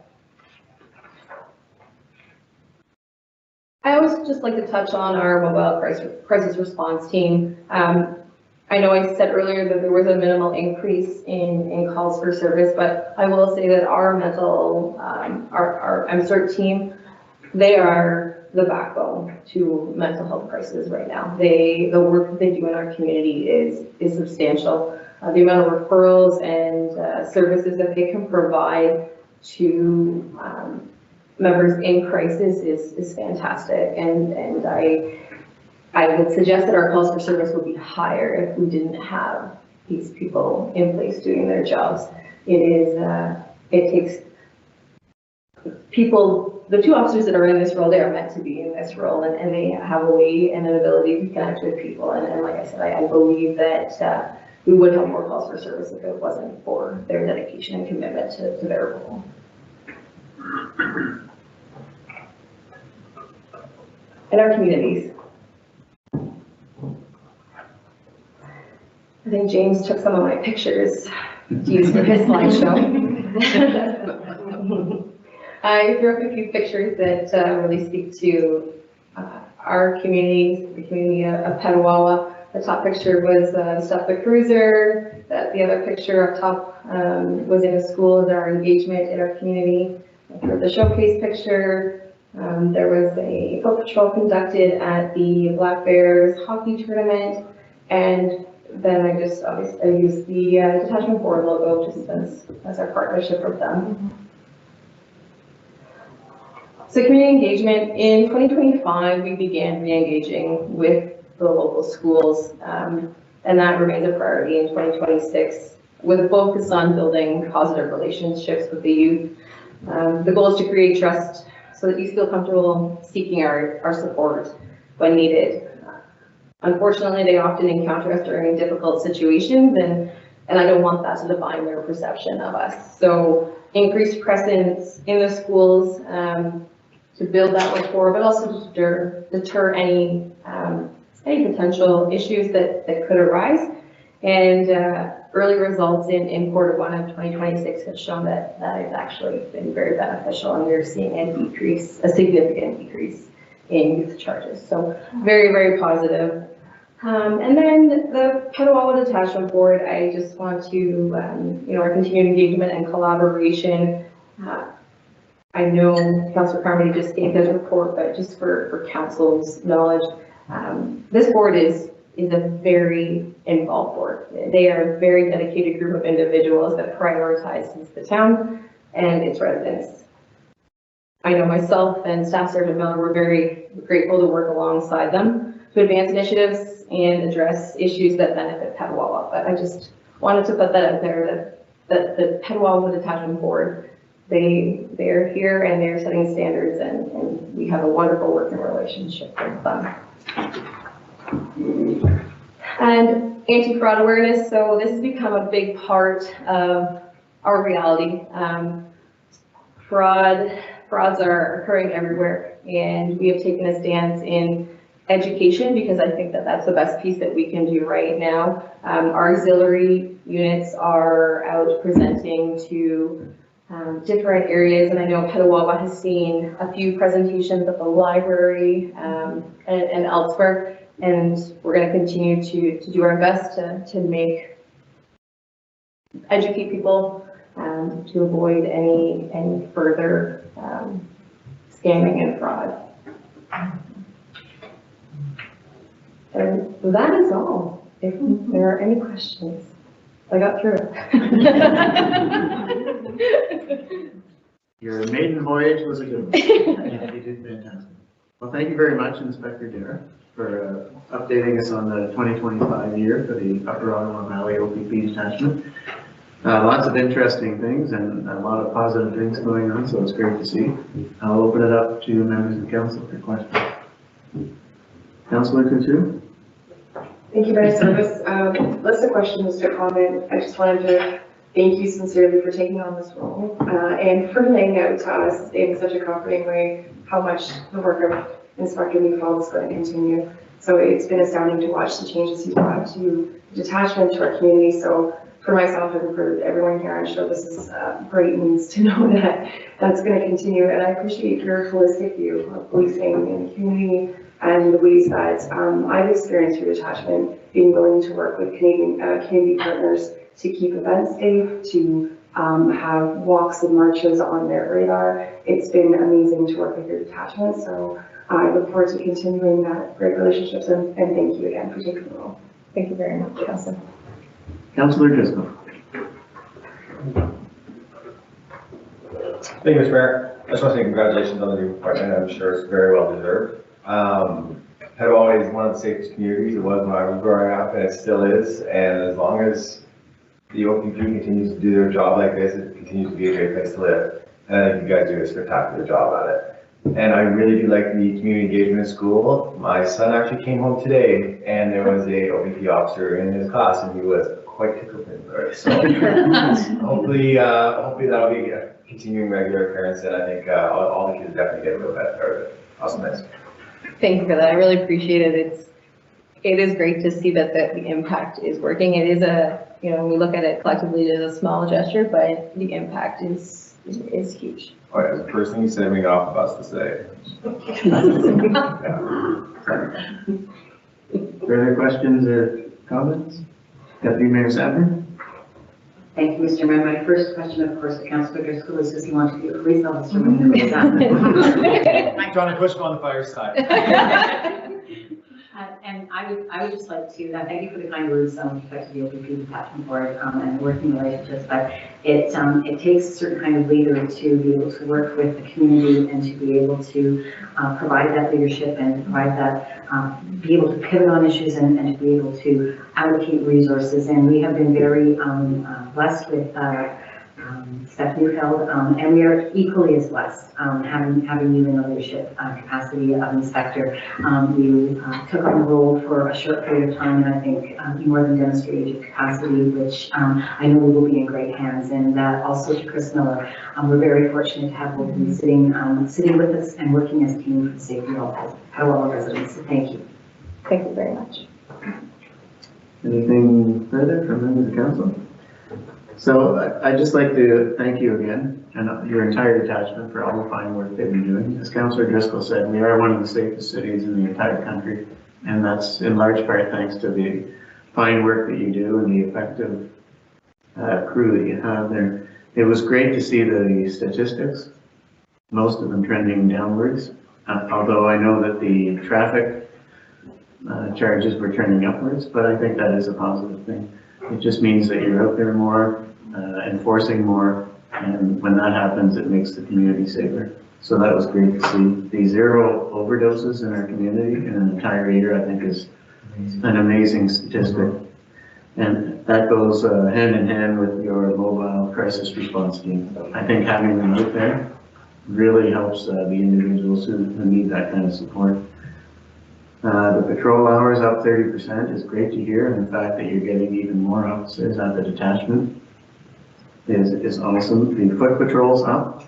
I always just like to touch on our mobile crisis response team. I know I said earlier that there was a minimal increase in calls for service, but I will say that our our MCERT team, they are the backbone to mental health crisis right now. The work that they do in our community is substantial. The amount of referrals and services that they can provide to members in crisis is fantastic, and I would suggest that our calls for service would be higher if we didn't have these people in place doing their jobs. It takes people, the 2 officers that are in this role, they are meant to be in this role, and they have a way and an ability to connect with people, and like I said, I believe that we would have more calls for service if it wasn't for their dedication and commitment to their role. In our communities. I think James took some of my pictures to use for his slideshow. I threw up a few pictures that really speak to our community, the community of Petawawa. The top picture was the stuff the cruiser. The other picture up top was in a school, is our engagement in our community. For the showcase picture, there was a foot patrol conducted at the Black Bears hockey tournament, and then I used the detachment board logo just as our partnership with them. So community engagement, in 2025, we began re-engaging with the local schools, and that remains a priority in 2026, with a focus on building positive relationships with the youth. The goal is to create trust so that you feel comfortable seeking our support when needed. Unfortunately, they often encounter us during difficult situations, and I don't want that to define their perception of us. So increased presence in the schools to build that rapport, but also to deter any potential issues that could arise. And early results in quarter one of 2026 have shown that it's actually been very beneficial, and we're seeing a significant decrease in youth charges. So very, very positive. And then the Petawawa Detachment Board, I just want to, our continued engagement and collaboration. I know Councillor Carmody just gave his report, but just for council's knowledge, this board is a very involved board. They are a very dedicated group of individuals that prioritizes the town and its residents. I know myself and Staff Sergeant Miller were very grateful to work alongside them to advance initiatives and address issues that benefit Petawawa. But I just wanted to put that out there that the Petawawa Detachment Board, they are here and they're setting standards, and we have a wonderful working relationship with them. And anti-fraud awareness, so this has become a big part of our reality. Frauds are occurring everywhere, and we have taken a stance in education because I think that that's the best piece that we can do right now. Our auxiliary units are out presenting to different areas, and I know Petawawa has seen a few presentations at the library and elsewhere. And we're going to continue to do our best to educate people to avoid any further scamming and fraud. And that is all. If there are any questions, I got through it. Your maiden voyage was a good one. Yeah, you did fantastic. Well, thank you very much, Inspector Dare, for updating us on the 2025 year for the Upper Ottawa Valley OPP detachment. Lots of interesting things and a lot of positive things going on, so it's great to see. I'll open it up to members of the council for questions. Councillor Couture? Thank you for your service. Less a question, just a comment. I just wanted to thank you sincerely for taking on this role and for laying out to us in such a comforting way how much the work of Inspector Neufeld is going to continue. So it's been astounding to watch the changes he's brought to detachment, to our community. So for myself and for everyone here, I'm sure this is great news to know that that's going to continue. And I appreciate your holistic view of policing in the community and the ways that I've experienced through detachment, being willing to work with community partners to keep events safe, to have walks and marches on their radar. It's been amazing to work with your detachment. So I look forward to continuing that great relationships, and thank you again for taking the role. Thank you very much, Councillor. Councillor Driscoll. Thank you, Mr. Mayor. I just want to say congratulations on the new appointment. I'm sure it's very well deserved. Petawawa is one of the safest communities. It was when I was growing up, and it still is. And as long as the OPP continues to do their job like this, it continues to be a great place to live. And I think you guys do a spectacular job at it. And I really do like the community engagement in school. My son actually came home today, and there was a OPP officer in his class, and he was quite tickled with it. So hopefully that'll be a continuing regular occurrence, and I think all the kids definitely get a real benefit out of it. Awesome, thanks. Thank you for that. I really appreciate it. It is great to see that the impact is working. It is when we look at it collectively, it is a small gesture, but the impact is huge. Oh, yeah, the first thing you said when we got off the bus to say. Yeah. Further questions or comments? Deputy Mayor Sapper? Thank you, Mr. Mayor. My first question, of course, to Councillor Driscoll is, does he want to be a police officer when he grows up? Trying to push him on the fire side. And I would just like to thank you for the kind words with respect to the OPP Attachment Board and working relationships, but it takes a certain kind of leader to be able to work with the community and to be able to provide that leadership and provide that, be able to pivot on issues and to be able to allocate resources. And we have been very blessed with Steph Neufeld, and we are equally as blessed having you in the leadership capacity of inspector. You took on the role for a short period of time, and I think you more than demonstrated your capacity, which I know we will be in great hands. And also to Chris Miller, we're very fortunate to have both of you sitting with us and working as a team for the safety of all Petawawa residents. So thank you. Thank you very much. Anything further from members of council? So I'd just like to thank you again and your entire detachment for all the fine work that you're doing. As Councillor Driscoll said, we are one of the safest cities in the entire country, and that's in large part thanks to the fine work that you do and the effective crew that you have there. It was great to see the statistics, most of them trending downwards, although I know that the traffic charges were trending upwards, but I think that is a positive thing. It just means that you're out there more, enforcing more, and when that happens, it makes the community safer. So that was great to see. The 0 overdoses in our community in an entire year, I think, is an amazing statistic. And that goes hand in hand with your mobile crisis response team. I think having them out there really helps the individuals who need that kind of support. The patrol hours up 30% is great to hear, and the fact that you're getting even more officers at the detachment is awesome. The foot patrols up.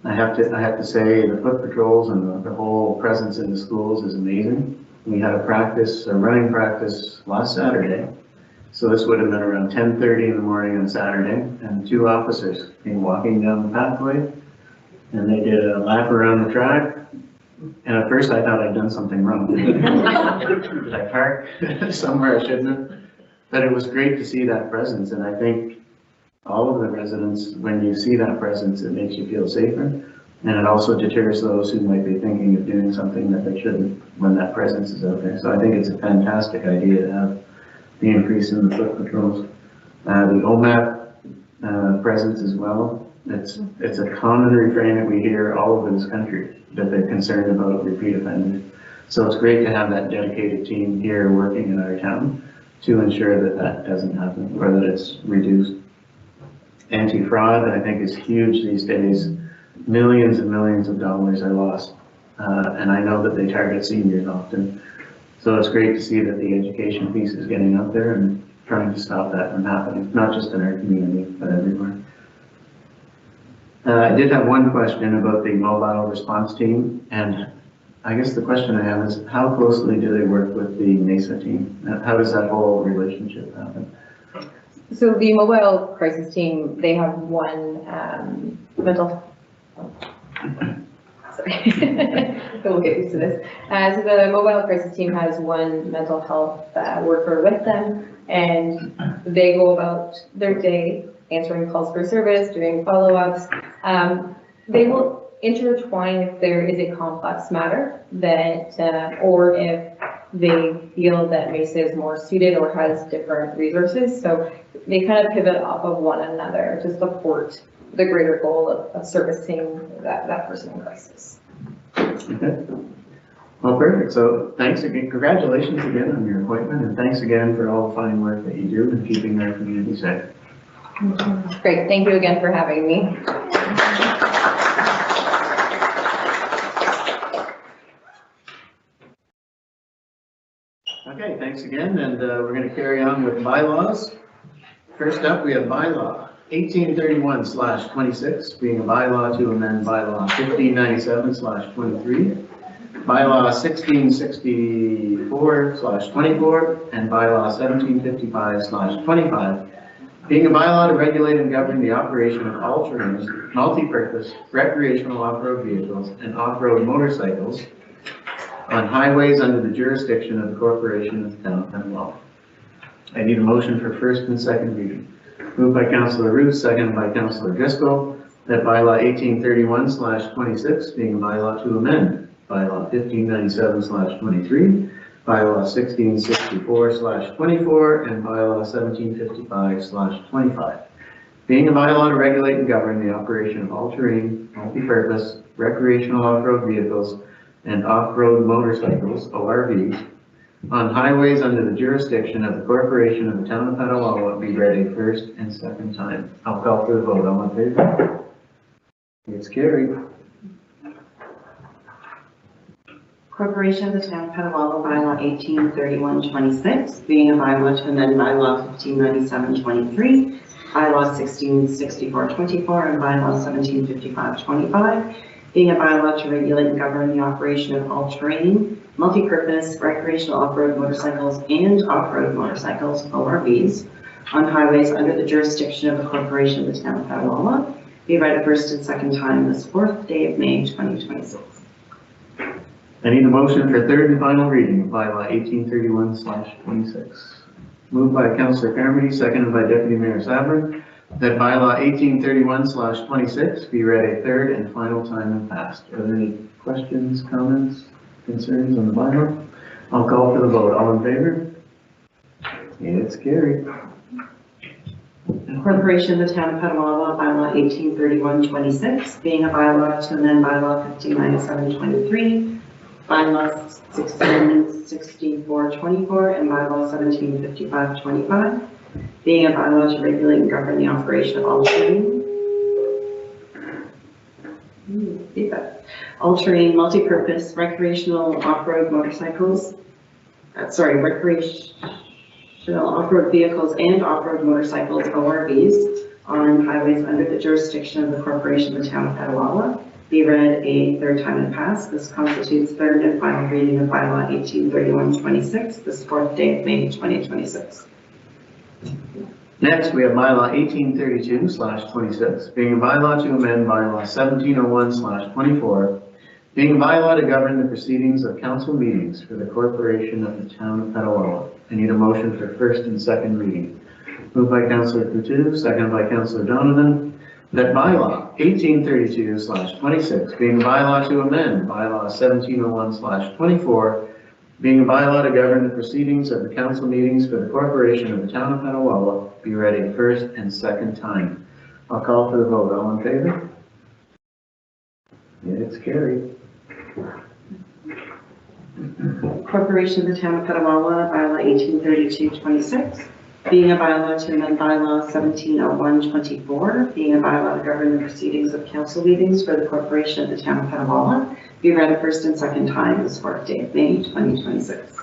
I have to say the foot patrols and the whole presence in the schools is amazing. We had a running practice last Saturday. So this would have been around 10:30 in the morning on Saturday, and 2 officers came walking down the pathway, and they did a lap around the track. And at first I thought I'd done something wrong. Did I park somewhere I shouldn't have? But it was great to see that presence, and I think all of the residents, when you see that presence, it makes you feel safer, and it also deters those who might be thinking of doing something that they shouldn't when that presence is out there. So I think it's a fantastic idea to have the increase in the foot patrols. The OMAP presence as well. It's a common refrain that we hear all over this country, that they're concerned about repeat offenders. So it's great to have that dedicated team here working in our town to ensure that that doesn't happen or that it's reduced. Anti-fraud, I think, is huge these days. Millions and millions of dollars are lost. And I know that they target seniors often. So it's great to see that the education piece is getting out there and trying to stop that from happening, not just in our community, but everywhere. I did have one question about the mobile response team, and I guess the question I have is, how closely do they work with the MESA team? How does that whole relationship happen? So the mobile crisis team, they have one mental. Sorry, we'll get used to this. So the mobile crisis team has one mental health worker with them, and they go about their day answering calls for service, doing follow-ups. They will intertwine if there is a complex matter that, or if they feel that MESA is more suited or has different resources. So they kind of pivot off of one another to support the greater goal of servicing that person in crisis. Okay. Well, perfect. So thanks again. Congratulations again on your appointment, and thanks again for all the fine work that you do in keeping our community safe. Great. Thank you again for having me. Okay, thanks again, and we're going to carry on with bylaws. First up, we have bylaw 1831/26, being a bylaw to amend bylaw 1597/23, bylaw 1664/24, and bylaw 1755/25, being a bylaw to regulate and govern the operation of all terms, multi-purpose, recreational off-road vehicles, and off-road motorcycles on highways under the jurisdiction of the corporation of the town of Petawawa. I need a motion for first and second reading. Moved by Councillor Root, seconded by Councillor Driscoll, that bylaw 1831/26, being a bylaw to amend bylaw 1597/23, bylaw 1664/24, and bylaw 1755/25, being a bylaw to regulate and govern the operation of all-terrain, multi-purpose, recreational off-road vehicles and off-road motorcycles, ORVs, on highways under the jurisdiction of the corporation of the town of Petawawa, be read a first and second time. I'll call for the vote. All in favor? It's carried. Corporation of the Town of Petawawa, bylaw 1831/26, being a bylaw to amend bylaw 1597/23, bylaw 1664/24, and bylaw 1755/25, being a bylaw to regulate and govern the operation of all-terrain, multi-purpose, recreational off-road motorcycles and off-road motorcycles, ORVs, on highways under the jurisdiction of the corporation of the Town of Petawawa, be read a first and second time this 4th day of May 2026. I need a motion for third and final reading of bylaw 1831/26. Moved by Councillor Carmody, seconded by Deputy Mayor Sabrin, that bylaw 1831/26 be read a third and final time and passed. Are there any questions, comments, concerns on the bylaw? I'll call for the vote. All in favor? It's carried. Corporation of the Town of Petawawa, bylaw 1831/26, being a bylaw to amend bylaw 1597/23, bylaw 1664/24, and bylaw 1755/25, being a bylaw to regulate and govern the operation of all-terrain, multi-purpose, recreational off-road motorcycles, recreational off-road vehicles and off-road motorcycles, ORVs, on highways under the jurisdiction of the corporation of the town of Petawawa, be read a third time and passed. This constitutes third and final reading of bylaw 1831/26, this 4th day of May 2026. Next, we have bylaw 1832/26, being a bylaw to amend bylaw 1701/24, being a bylaw to govern the proceedings of council meetings for the corporation of the town of Petawawa. I need a motion for first and second reading. Moved by Councillor Coutu, seconded by Councillor Donovan, that bylaw 1832/26, being a bylaw to amend bylaw 1701/24, being a bylaw to govern the proceedings of the council meetings for the corporation of the town of Petawawa, be read a first and second time. I'll call for the vote. All in favor? It's carried. Corporation of the Town of Petawawa, bylaw 1832/26, being a bylaw to amend bylaw 1701/24, being a bylaw to govern the proceedings of council meetings for the corporation of the Town of Petawawa, be read a first and second time this 4th day of May 2026.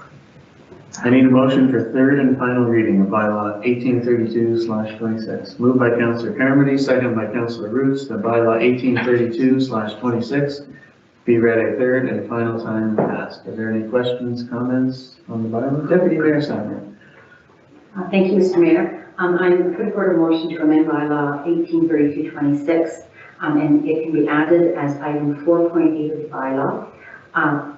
I need a motion for third and final reading of bylaw 1832/26. Moved by Councillor Carmody, seconded by Councillor Roots, that bylaw 1832/26 be read a third and final time and passed. Are there any questions, comments on the bylaw? Deputy Mayor Simon. Thank you, Mr. Mayor. I'm putting forward a motion to amend bylaw 1832/26, and it can be added as item 4.8 of the bylaw.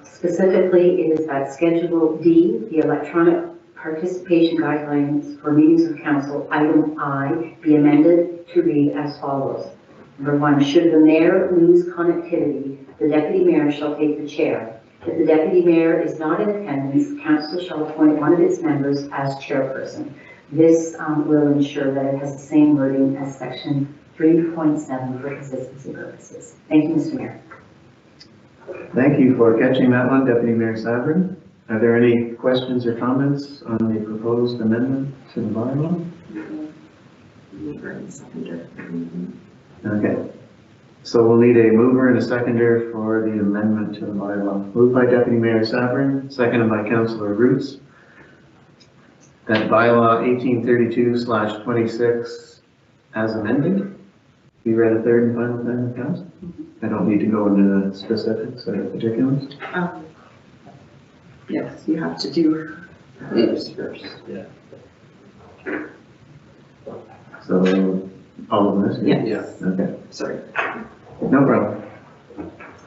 Specifically, it is that Schedule D, the electronic participation guidelines for meetings of council, item I, be amended to read as follows. Number 1, should the mayor lose connectivity, the deputy mayor shall take the chair. If the deputy mayor is not in attendance, council shall appoint one of its members as chairperson. This will ensure that it has the same wording as section 3.7 for consistency purposes. Thank you, Mr. Mayor. Thank you for catching that one, Deputy Mayor Sabrin. Are there any questions or comments on the proposed amendment to the bylaw? Okay. So we'll need a mover and a seconder for the amendment to the bylaw. Moved by Deputy Mayor Sabrin, seconded by Councillor Roots, that bylaw 1832/26 as amended be read a third and final time and passed. I don't need to go into the specifics or particulars. Yes, you have to do this first. So all of this? Yes. Okay. Sorry. No problem.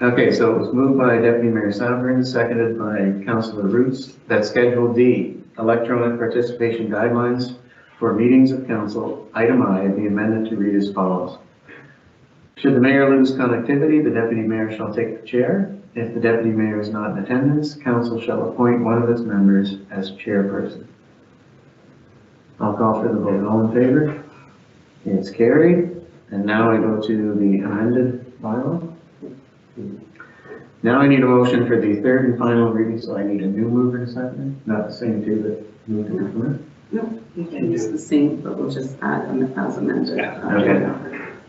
Okay, so it was moved by Deputy Mayor Sabrin, seconded by Councillor Roots, that Schedule D, electronic participation guidelines for meetings of council, item I, be amended to read as follows. Should the mayor lose connectivity, the deputy mayor shall take the chair. If the deputy mayor is not in attendance, council shall appoint one of its members as chairperson. I'll call for the vote. All in favor? It's carried. And now I go to the amended bylaw. Now I need a motion for the third and final reading, so I need a new mover and second, not the same two that moved it before. No, you can use the same, but we'll just add them as amended. Okay.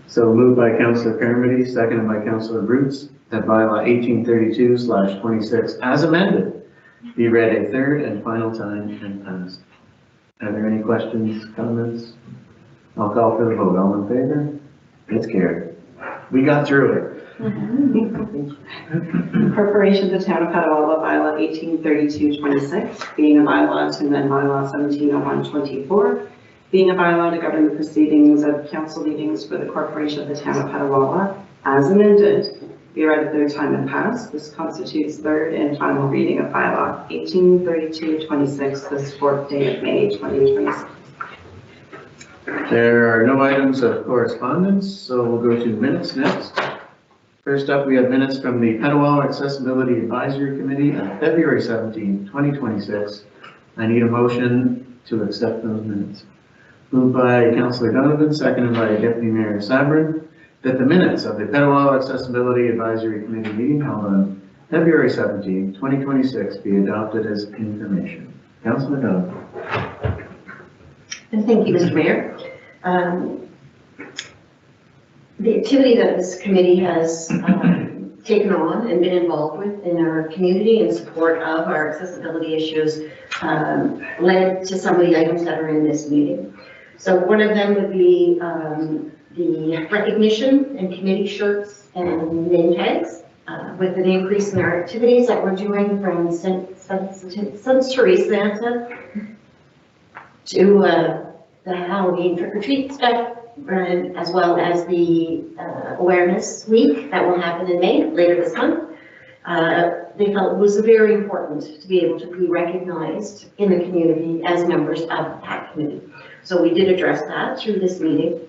So moved by Councillor Carmody, seconded by Councillor Roots, that bylaw 1832/26 as amended be read a third and final time and passed. Are there any questions, comments? I'll call for the vote. All in favor? It's carried. We got through it. Corporation of the Town of Petawawa, bylaw 1832/26, being a bylaw to amend bylaw 1701/24, being a bylaw to govern the proceedings of council meetings for the Corporation of the Town of Petawawa, as amended, be read a third time and passed. This constitutes third and final reading of bylaw 1832/26, this 4th day of May 2026. There are no items of correspondence, so we'll go to minutes next. First up, we have minutes from the Petawawa Accessibility Advisory Committee on February 17, 2026. I need a motion to accept those minutes. Moved by Councillor Donovan, seconded by Deputy Mayor Sabrin, that the minutes of the Petawawa Accessibility Advisory Committee meeting held on February 17, 2026 be adopted as information. Councillor Donovan. And thank you, Mr. Mayor. The activity that this committee has taken on and been involved with in our community in support of our accessibility issues led to some of the items that are in this meeting. So one of them would be the recognition and committee shirts and name tags with an increase in our activities that we're doing from St. Teresa to the Halloween trick-or-treat stuff, and as well as the awareness week that will happen in May, later this month. They felt it was very important to be able to be recognized in the community as members of the PAC committee. So we did address that through this meeting.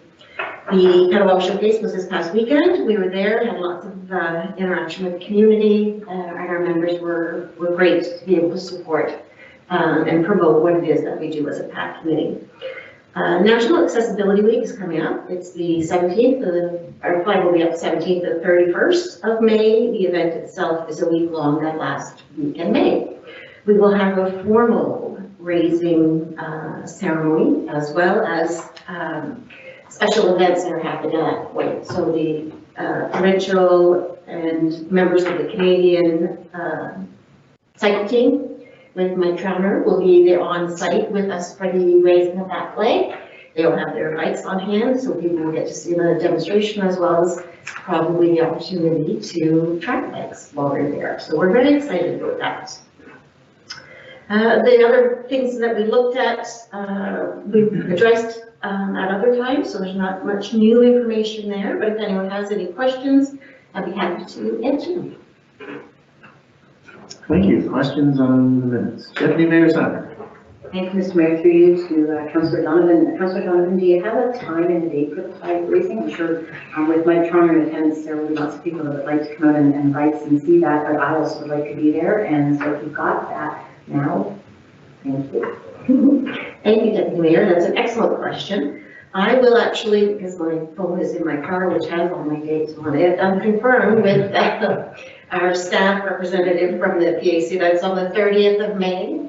The Petawawa Showcase was this past weekend. We were there, had lots of interaction with the community, and our members were great to be able to support and promote what it is that we do as a PAC committee. National Accessibility Week is coming up. It's the 17th, our flag will be up 17th to 31st of May. The event itself is a week long, that last week in May. We will have a formal raising ceremony as well as special events that are happening at that point. So the provincial and members of the Canadian cycle team with Mike Trauner will be there on site with us for the raising of that flag. They'll have their bikes on hand, so people will get to see the demonstration as well as probably the opportunity to track bikes while they're there. So we're very excited about that. The other things that we looked at, we've addressed at other times, so there's not much new information there, but if anyone has any questions, I'd be happy to answer them. Thank you. Questions on the minutes? Deputy Mayor Sabrin. Thank you, Mr. Mayor, through you to Councillor Donovan. Councillor Donovan, do you have a time and a date for the flag raising? I'm sure with Mike Trauner in attendance, there will be lots of people that would like to come out and bikes and see that, but I also would like to be there, and so if you've got that now, thank you. Thank you, Deputy Mayor. That's an excellent question. I will actually, because my phone is in my car, which has all my dates on it, confirm with our staff representative from the PAC. That's on the 30th of May.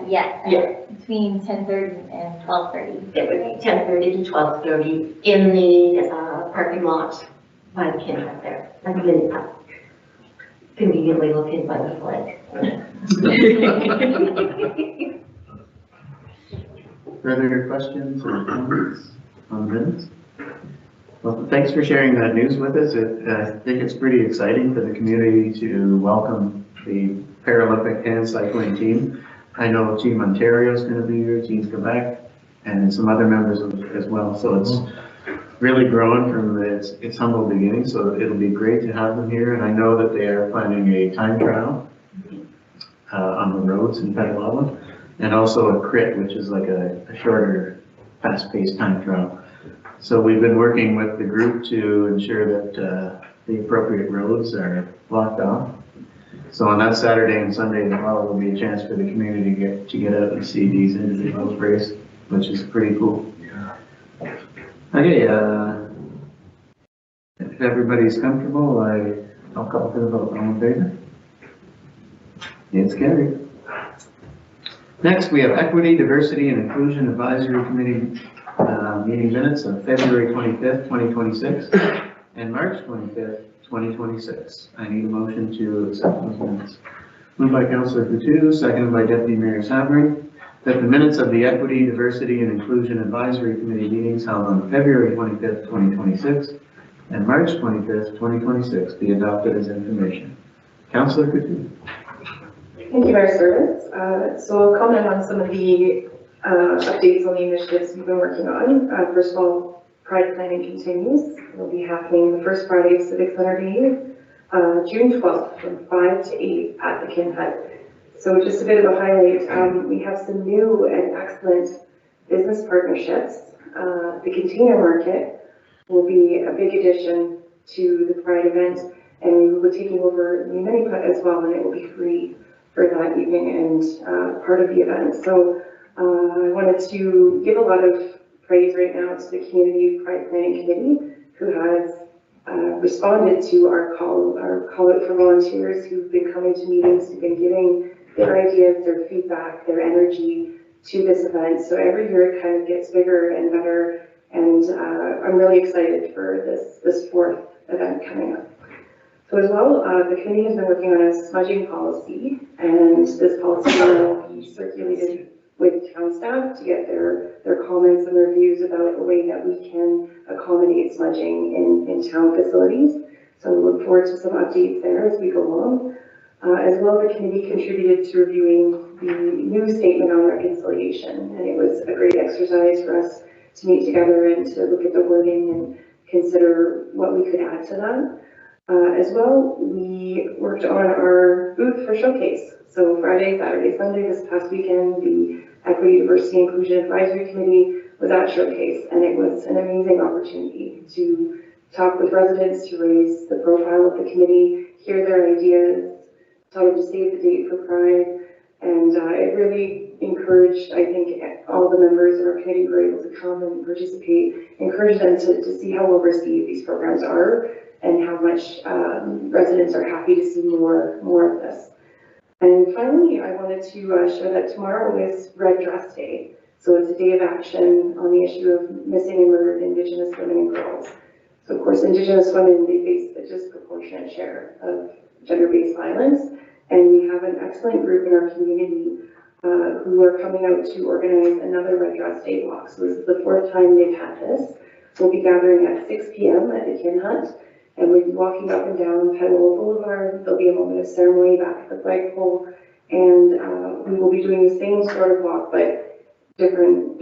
Yeah. Between 10:30 and 12:30. It would be 10:30 to 12:30 in the parking lot by the camp there. Like a mini park. Conveniently located by the flag. Further questions or comments on the minutes? Well, thanks for sharing that news with us. I think it's pretty exciting for the community to welcome the Paralympic hand cycling team. I know Team Ontario is going to be here, Team Quebec, and some other members as well. So it's really grown from its humble beginning, so it'll be great to have them here. And I know that they are planning a time trial on the roads in Petawawa, and also a crit, which is like a shorter, fast-paced time trial. So we've been working with the group to ensure that the appropriate roads are blocked off. So on that Saturday and Sunday as well, will be a chance for the community to get out and see these individuals race, which is pretty cool. Okay, if everybody's comfortable, I'll call for the vote. All in favor? It's carried. Next, we have Equity, Diversity, and Inclusion Advisory Committee meeting minutes of February 25th, 2026, and March 25th, 2026. I need a motion to accept those minutes. Moved by Councillor Coutu, seconded by Deputy Mayor Sabri, that the minutes of the Equity, Diversity, and Inclusion Advisory Committee meetings held on February 25th, 2026, and March 25th, 2026 be adopted as information. Councillor Coutu. Thank you, Mayor Service. So I'll comment on some of the updates on the initiatives we've been working on. First of all, Pride Planning continues. It'll be happening the first Friday of Civic Center Day, June 12th from 5 to 8 at the Kin Hut. So just a bit of a highlight, we have some new and excellent business partnerships. The container market will be a big addition to the Pride event, and we will be taking over the mini put as well, and it will be free for that evening and part of the event. So I wanted to give a lot of praise right now to the Community Pride Planning Committee, who has responded to our call out for volunteers who've been coming to meetings, who've been giving their ideas, their feedback, their energy to this event. So every year it kind of gets bigger and better, and I'm really excited for this fourth event coming up. So as well, the committee has been working on a smudging policy, and this policy will be circulated with town staff to get their comments and their views about the way that we can accommodate smudging in town facilities. So we look forward to some updates there as we go along. As well, the committee contributed to reviewing the new statement on reconciliation, and it was a great exercise for us to meet together and to look at the wording and consider what we could add to that. As well, we worked on our booth for Showcase. So Friday, Saturday, Sunday, this past weekend, the Equity, Diversity, Inclusion Advisory Committee was at Showcase, and it was an amazing opportunity to talk with residents, to raise the profile of the committee, hear their ideas, tell them to save the date for Pride, and it really encouraged, I think, all the members of our committee who were able to come and participate, encouraged them to see how well received these programs are and how much residents are happy to see more of this. And finally, I wanted to share that tomorrow is Red Dress Day. So it's a day of action on the issue of missing and murdered Indigenous women and girls. So of course, Indigenous women, they face a disproportionate share of gender-based violence. And we have an excellent group in our community who are coming out to organize another Red Dress Day walk. So this is the fourth time they've had this. We'll be gathering at 6 p.m. at the Kin Hut, and we'll be walking up and down Petawawa Boulevard. There'll be a moment of ceremony back at the flagpole, and we will be doing the same sort of walk, but different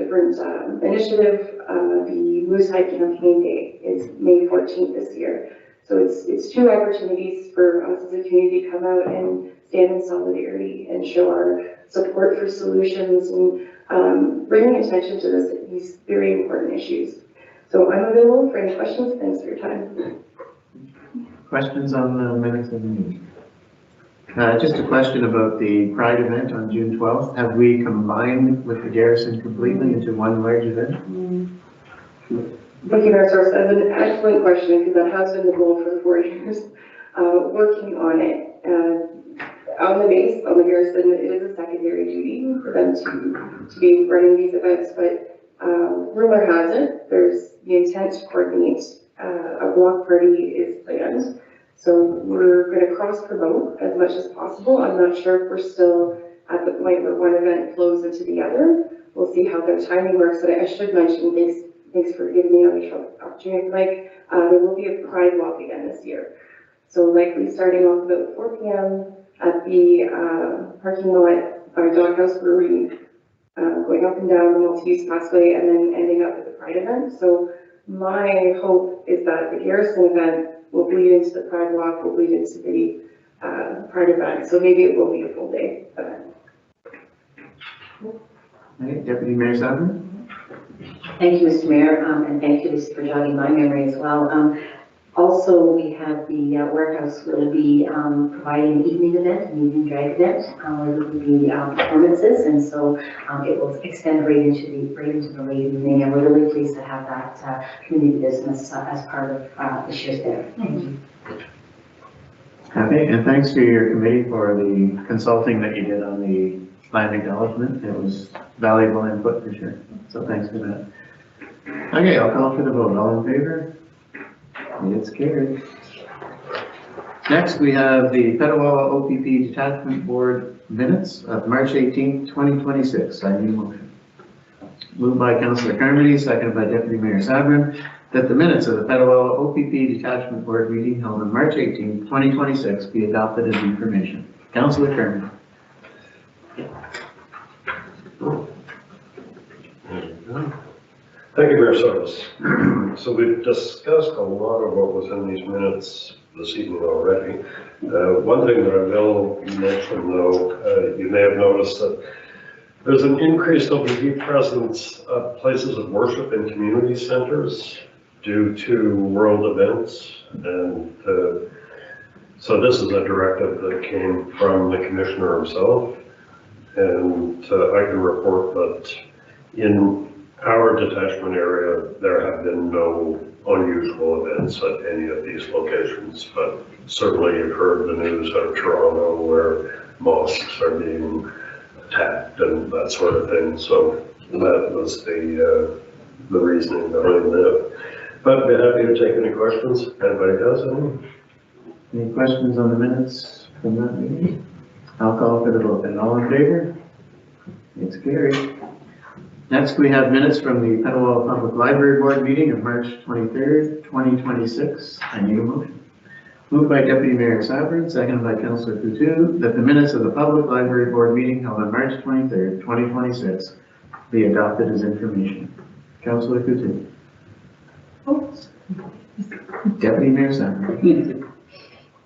initiative. The Moose High Campaign Day is May 14th this year. So it's two opportunities for us as a community to come out and stand in solidarity and show our support for solutions and bringing attention to these very important issues. So I'm available for any questions. Thanks for your time. Questions on the minutes of the meeting? Just a question about the Pride event on June 12th. Have we combined with the Garrison completely into one large event? Thank you, Mayor Source. That's an excellent question, because that has been the goal for the 4 years. Working on it. On the base, on the Garrison, it is a secondary duty for them to be running these events, but rumor has it, there's the intent to coordinate a block party is planned. So we're going to cross promote as much as possible. I'm not sure if we're still at the point where one event flows into the other. We'll see how their timing works, but I should mention, thanks for giving me another opportunity, Mike. There will be a Pride walk again this year. So likely starting off about 4 p.m. at the parking lot by Doghouse Brewery, going up and down the multi-use pathway, and then ending up at the Pride event. So my hope is that the Garrison event will bleed into the Pride Walk, will bleed into the Pride event, so maybe it will be a full day event. Okay, Deputy Mayor Sadler? Thank you, Mr. Mayor, and thank you for jogging my memory as well. Also, we have the warehouse will be providing an evening event, an evening drag event, where there will be performances, and so it will extend right into the late evening, and we're really pleased to have that community business as part of this year's event. Thank you. Okay, and thanks to your committee for the consulting that you did on the land acknowledgement. It was valuable input for sure, so thanks for that. Okay, I'll call for the vote. All in favor? It's carried. Next, we have the Petawawa OPP Detachment Board minutes of March 18th, 2026. I need a motion. Moved by Councillor Carmody, seconded by Deputy Mayor Sabrin, that the minutes of the Petawawa OPP Detachment Board meeting held on March 18th, 2026 be adopted as information. Councillor Carmody. Thank you, Mayor Service. So we've discussed a lot of what was in these minutes this evening already. One thing that I will mention though, you may have noticed that there's an increased OPP presence of places of worship in community centers due to world events. And so this is a directive that came from the commissioner himself. And I can report that in our detachment area, there have been no unusual events at any of these locations, but certainly you've heard the news out of Toronto where mosques are being attacked and that sort of thing. So that was the reasoning behind that. But I'd be happy to take any questions. Anybody has any? Any questions on the minutes from that meeting? I'll call for the vote. And all in favor? It's carried. Next, we have minutes from the Petawawa Public Library Board meeting of March 23rd, 2026. I need a motion. Moved by Deputy Mayor Sabrin, seconded by Councillor Coutu, that the minutes of the Public Library Board meeting held on March 23rd, 2026 be adopted as information. Councillor Coutu. Deputy Mayor Sabrin.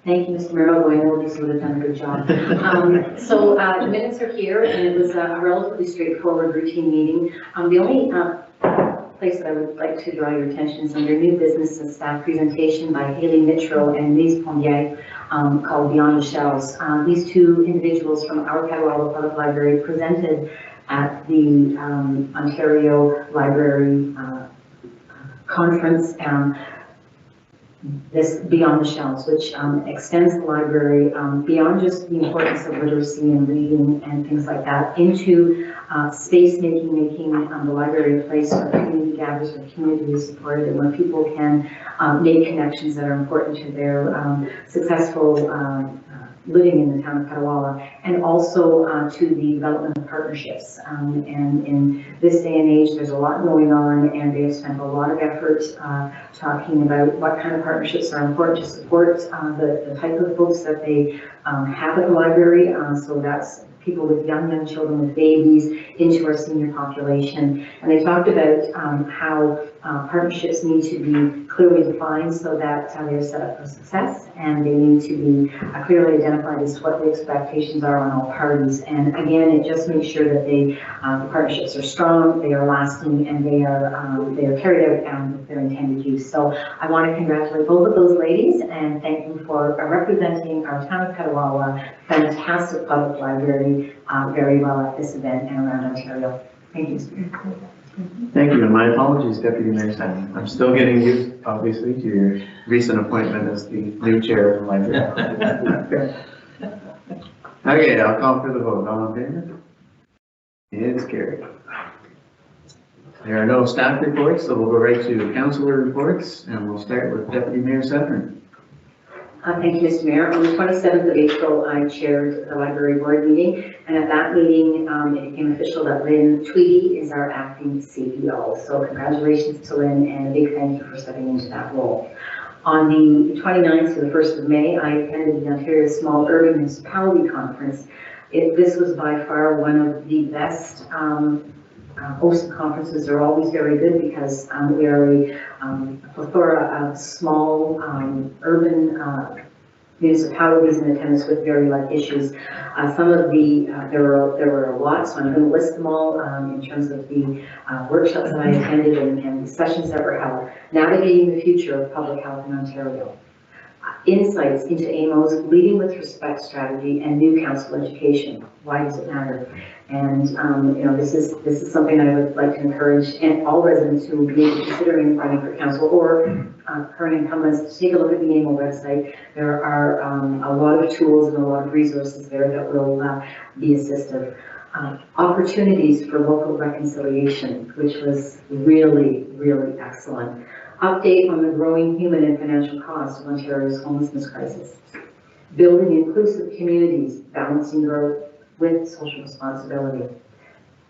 Thank you, Mr. Mayor, although I know these would have done a good job. So the minutes are here, and it was a relatively straightforward routine meeting. The only place that I would like to draw your attention is under new business and staff presentation by Haley Mitchell and Lise Pombier called Beyond the Shells. These two individuals from our Petawawa Public Library presented at the Ontario Library Conference. This Beyond the Shelves, which extends the library beyond just the importance of literacy and reading and things like that into space making the library a place where community gathers, where community is supported, and where people can make connections that are important to their successful living in the town of Petawawa, and also to the development of partnerships. And in this day and age, there's a lot going on, and they have spent a lot of effort talking about what kind of partnerships are important to support the type of folks that they have at the library. So that's people with young children with babies into our senior population. And they talked about how partnerships need to be clearly defined so that they're set up for success, and they need to be clearly identified as what the expectations are on all parties. And again, it just makes sure that the partnerships are strong, they are lasting, and they are carried out with their intended use. So I want to congratulate both of those ladies and thank them for representing our town of Petawawa, fantastic public library, very well at this event and around Ontario. Thank you, Mr. Thank you, and my apologies, Deputy Mayor Simon. I'm still getting used, obviously, to your recent appointment as the new chair of the library. Okay, I'll call for the vote. All in favor? It's carried. There are no staff reports, so we'll go right to councillor reports, and we'll start with Deputy Mayor Severn. Thank you, Mr. Mayor. On the 27th of April, I chaired the library board meeting, and at that meeting, it became official that Lynn Tweedy is our acting CEO. So congratulations to Lynn, and a big thank you for stepping into that role. On the 29th to the 1st of May, I attended the Ontario Small Urban Municipality Conference. This was by far one of the best host conferences are always very good because we are a plethora of small urban municipalities in attendance with very like issues. Some of the, there were a lot, so I'm going to list them all in terms of the workshops that I attended and the sessions that were held. Navigating the future of public health in Ontario. Insights into AMO's leading with respect strategy and new council education. Why does it matter? And this is something I would like to encourage and all residents who may be considering running for council or current incumbents to take a look at the AMO website. There are a lot of tools and a lot of resources there that will be assistive. Opportunities for local reconciliation, which was really, really excellent. Update on the growing human and financial costs of Ontario's homelessness crisis. Building inclusive communities, balancing growth with social responsibility.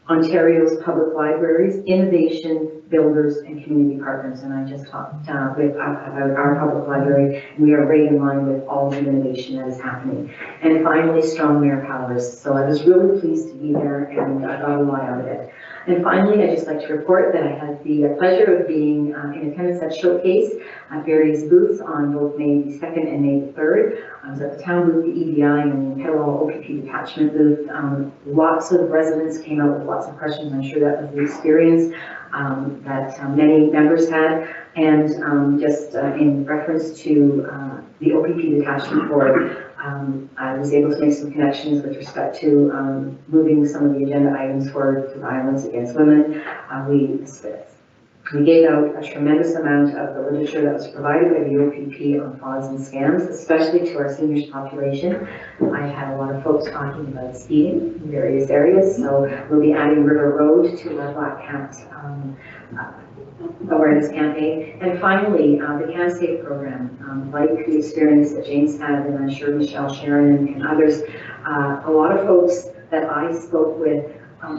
Ontario's public libraries, innovation, builders, and community partners. And I just talked with about our public library, and we are right in line with all the innovation that is happening. And finally, strong mayor powers. So I was really pleased to be there, and I got a lot out of it. And finally, I'd just like to report that I had the pleasure of being in attendance at Showcase at various booths on both May the 2nd and May the 3rd. I was at the town booth, the EDI, and the Petawawa OPP detachment booth. Lots of residents came out with lots of questions. I'm sure that was the experience that many members had. And just in reference to the OPP detachment board, I was able to make some connections with respect to moving some of the agenda items forward to violence against women. We gave out a tremendous amount of the literature that was provided by the OPP on frauds and scams, especially to our seniors population. I had a lot of folks talking about speeding in various areas, so we'll be adding River Road to our Black Cat awareness campaign. And finally, the Can Save program, like the experience that James had, and I'm sure Michelle, Sharon, and others, a lot of folks that I spoke with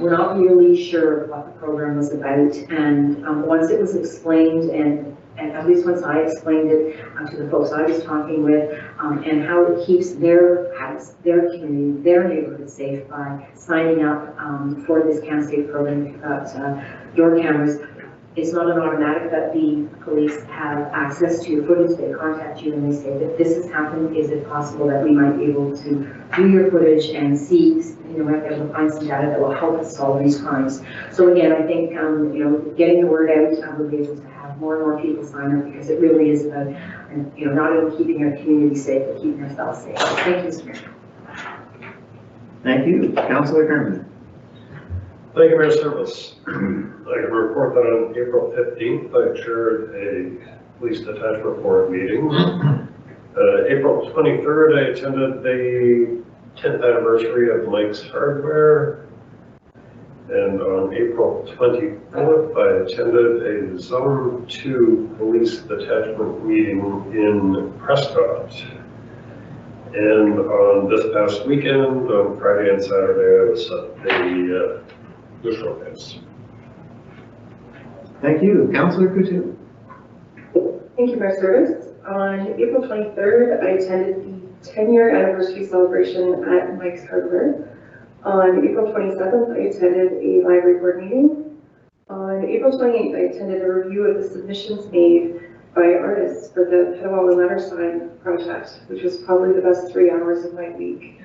were not really sure what the program was about. And once it was explained, and at least once I explained it to the folks I was talking with, and how it keeps their house, their community, their neighborhood safe by signing up for this Can Save program. If you've got your cameras, it's not an automatic that the police have access to your footage. They contact you and they say that this has happened. Is it possible that we might be able to do your footage and see, we might be able to find some data that will help us solve these crimes. So again, I think, getting the word out, we'll be able to have more and more people sign up, because it really is about, not only keeping our community safe, but keeping ourselves safe. Thank you, Mr. Mayor. Thank you. Councillor Kerman. Thank you, Mayor Service. I can report that on April 15th, I chaired a police detachment board meeting. April 23rd, I attended the 10th anniversary of Mike's Hardware. And on April 24th, I attended a Zone 2 police detachment meeting in Prescott. And on this past weekend, on Friday and Saturday, I was at the Showcase. Thank you. Councillor Coutu. Thank you, Mayor Service. On April 23rd, I attended the 10-year anniversary celebration at Mike's Hardware. On April 27th, I attended a library board meeting. On April 28th, I attended a review of the submissions made by artists for the Petawawa letter sign project, which was probably the best 3 hours of my week.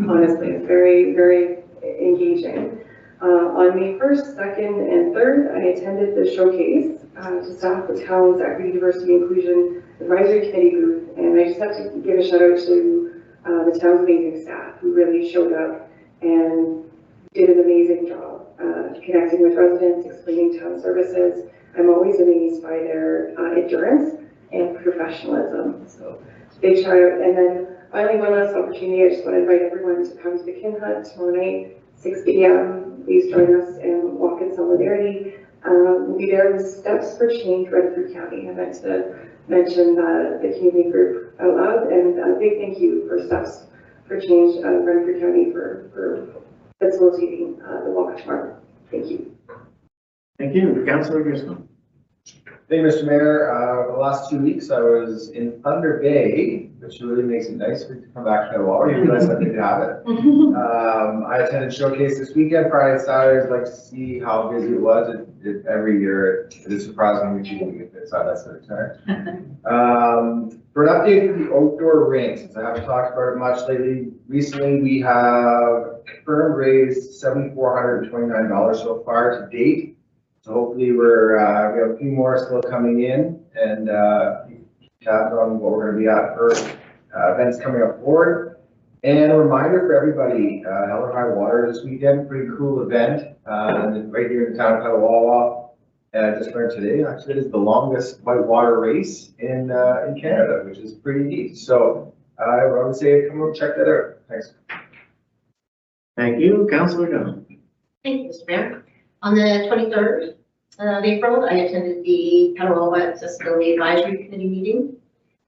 Honestly, it's very, very engaging. On May 1st, 2nd, and 3rd, I attended the Showcase to staff the town's Equity, Diversity, Inclusion Advisory Committee booth, and I just have to give a shout out to the town's amazing staff who really showed up and did an amazing job connecting with residents, explaining town services. I'm always amazed by their endurance and professionalism. So big shout out. And then finally, one last opportunity, I just want to invite everyone to come to the Kin Hut tomorrow night, 6 p.m. Please join us and walk in solidarity. We'll be there with Steps for Change, Renfrew County. I meant to mention the community group out loud, and a big thank you for Steps for Change, Renfrew County for facilitating the walk tomorrow. Thank you. Thank you. Councillor Griswold. Thank you, Mr. Mayor. The last 2 weeks I was in Thunder Bay, which really makes it nice to come back to Petawawa. You realize how good to have it. I attended Showcase this weekend, Friday and Saturday. I'd like to see how busy it was. Every year it is surprising when people get this out. That's the return. For an update for the outdoor rinks, since I haven't talked about it much lately, recently we have confirmed raised $7,429 so far to date. So hopefully we have a few more still coming in, and tapped on what we're going to be at for events coming up forward. And a reminder for everybody, Hell or High Water this weekend, pretty cool event right here in the town of Petawawa. And I just learned today, actually, it is the longest whitewater race in Canada, which is pretty neat. So I would say come and check that out. Thanks. Thank you, Councillor Dunn. Thank you, Mr. Mayor. On the 23rd of April, I attended the Petawawa Accessibility Advisory Committee meeting.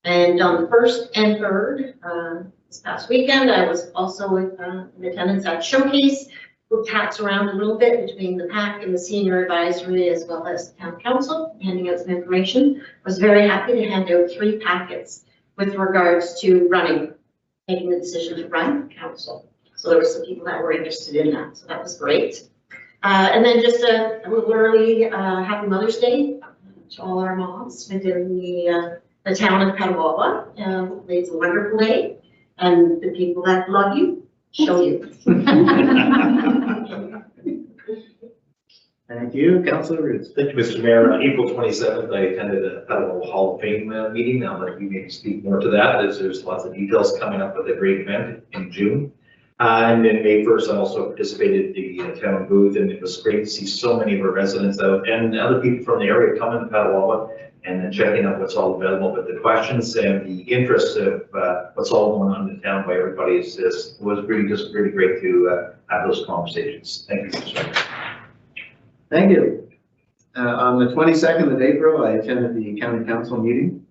And on the 1st and 3rd, this past weekend, I was also in attendance at Showcase, who taps around a little bit between the PAC and the Senior Advisory, as well as the Town Council, handing out some information. I was very happy to hand out 3 packets with regards to running, making the decision to run council. So there were some people that were interested in that, so that was great. And then just a little early Happy Mother's Day to all our moms within the town of Petawawa. It's a wonderful day, and the people that love you show you. Thank you, Councillor Roots. Thank you, Mr. Mayor. On April 27th, I attended the Petawawa Hall of Fame meeting. I'll let you maybe speak more to that, as there's lots of details coming up with a great event in June. And then May 1st, I also participated in the town booth, and it was great to see so many of our residents out and other people from the area coming to Petawawa and then checking out what's all available. But the questions and the interest of what's all going on in the town by everybody was really great to have those conversations. Thank you, Mr. Mayor. Thank you. On the 22nd of April, I attended the County Council meeting.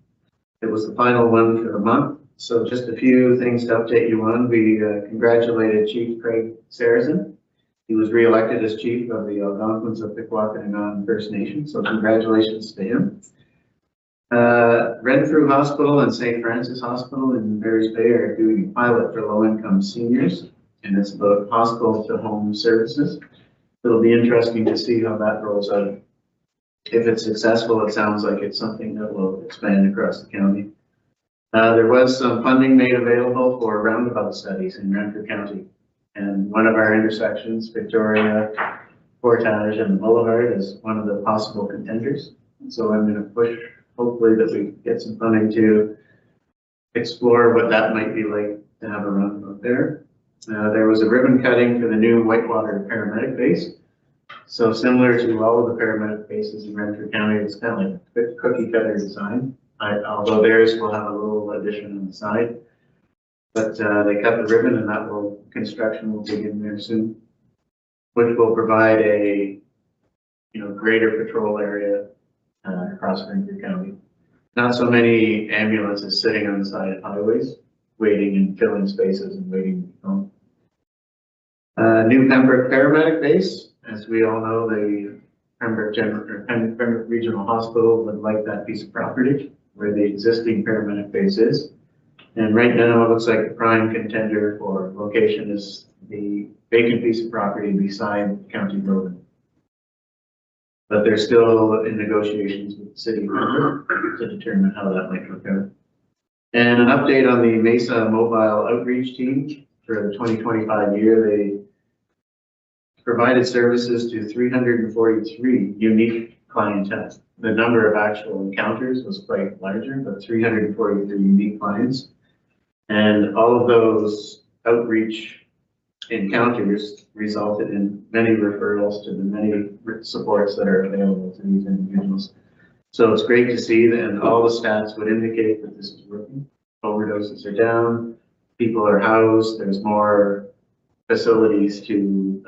It was the final one for the month. So just a few things to update you on. We congratulated Chief Craig Saracen. He was re-elected as chief of the Algonquins of Pecquaquinagon First Nation. So congratulations to him. Renfrew Hospital and St. Francis Hospital in Barry's Bay are doing a pilot for low-income seniors, and it's about hospital-to-home services. It'll be interesting to see how that rolls out. If it's successful, it sounds like it's something that will expand across the county. There was some funding made available for roundabout studies in Renfrew County. And one of our intersections, Victoria, Portage, and Boulevard, is one of the possible contenders. So I'm going to push, hopefully, that we get some funding to explore what that might be like to have a roundabout there. There was a ribbon cutting for the new Whitewater paramedic base. So similar to all of the paramedic bases in Renfrew County, it's kind of like a cookie cutter design. Although theirs will have a little addition on the side, but they cut the ribbon, and construction will begin there soon, which will provide a greater patrol area across Renfrew County. Not so many ambulances sitting on the side of highways, waiting and filling spaces and waiting to come. New Pembroke paramedic base, as we all know, the Pembroke Regional Hospital would like that piece of property where the existing paramedic base is. And right now, it looks like the prime contender for location is the vacant piece of property beside the county building. But they're still in negotiations with the city to determine how that might work out. And an update on the Mesa Mobile Outreach Team for the 2025 year. They provided services to 343 unique clientele. The number of actual encounters was quite larger, but 343 unique clients. And all of those outreach encounters resulted in many referrals to the many supports that are available to these individuals. So it's great to see that, and all the stats would indicate that this is working. Overdoses are down, people are housed, there's more facilities to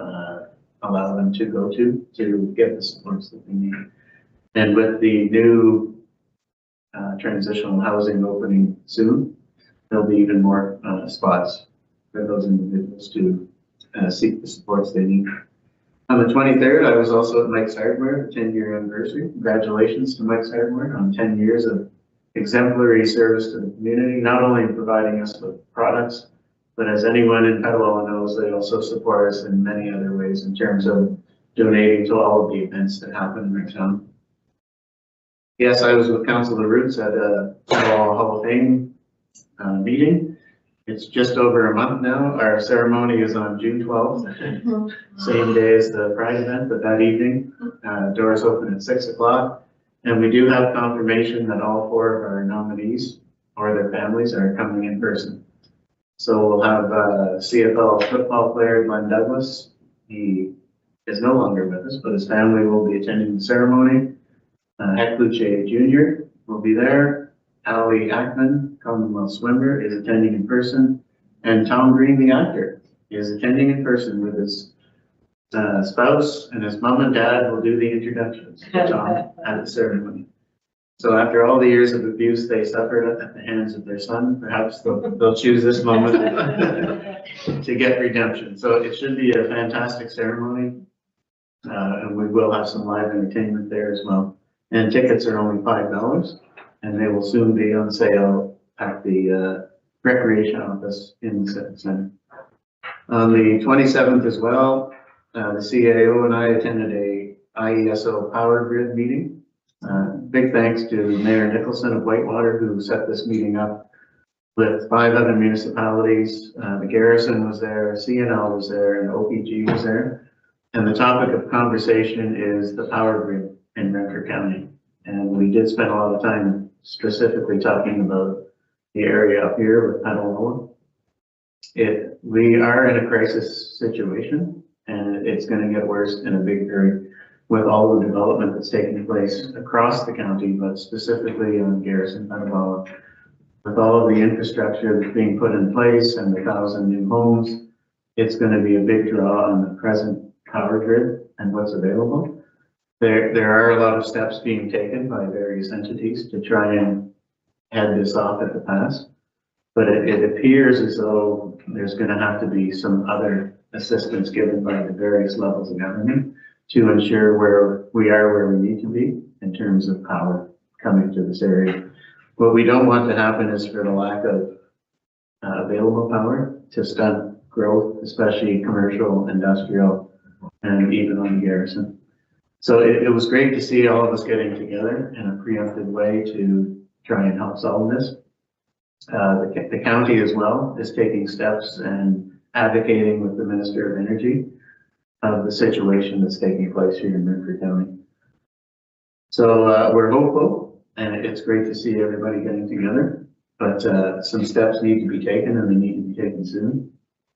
allow them to go to get the supports that they need. And with the new transitional housing opening soon, there'll be even more spots for those individuals to seek the supports they need. On the 23rd, I was also at Mike's Hardware, the 10-year anniversary. Congratulations to Mike's Hardware on 10 years of exemplary service to the community, not only in providing us with products, but as anyone in Petawawa knows, they also support us in many other ways in terms of donating to all of the events that happen in our town. Yes, I was with Councilor Roots at a Petawawa Hall of Fame meeting. It's just over a month now. Our ceremony is on June 12th, same day as the Pride event, but that evening, doors open at 6 o'clock. And we do have confirmation that all 4 of our nominees or their families are coming in person. So we'll have CFL football player Glenn Douglas. He is no longer with us, but his family will be attending the ceremony. Ekluche Jr. will be there. Ali Ackman, Commonwealth swimmer, is attending in person. And Tom Green, the actor, is attending in person with his spouse, and his mom and dad will do the introductions to Tom at the ceremony. So after all the years of abuse they suffered at the hands of their son, perhaps they'll choose this moment to get redemption. So it should be a fantastic ceremony, and we will have some live entertainment there as well. And tickets are only $5, and they will soon be on sale at the recreation office in the Civic Center. On the 27th as well, the CAO and I attended a IESO power grid meeting. Big thanks to Mayor Nicholson of Whitewater, who set this meeting up with 5 other municipalities. The Garrison was there, CNL was there, and OPG was there. And the topic of conversation is the power grid in Renfrew County. And we did spend a lot of time specifically talking about the area up here with Petawawa. We are in a crisis situation, and it's going to get worse in a big hurry with all the development that's taking place across the county, but specifically on Garrison, Petawawa. With all of the infrastructure that's being put in place and the 1,000 new homes, it's going to be a big draw on the present power grid and what's available. There are a lot of steps being taken by various entities to try and head this off at the pass, but it appears as though there's going to have to be some other assistance given by the various levels of government to ensure where we need to be in terms of power coming to this area. What we don't want to happen is for the lack of available power to stunt growth, especially commercial, industrial, and even on the Garrison. So it was great to see all of us getting together in a preemptive way to try and help solve this. The county as well is taking steps and advocating with the Minister of Energy of the situation that's taking place here in Renfrew County. So we're hopeful, and it's great to see everybody getting together, but some steps need to be taken, and they need to be taken soon.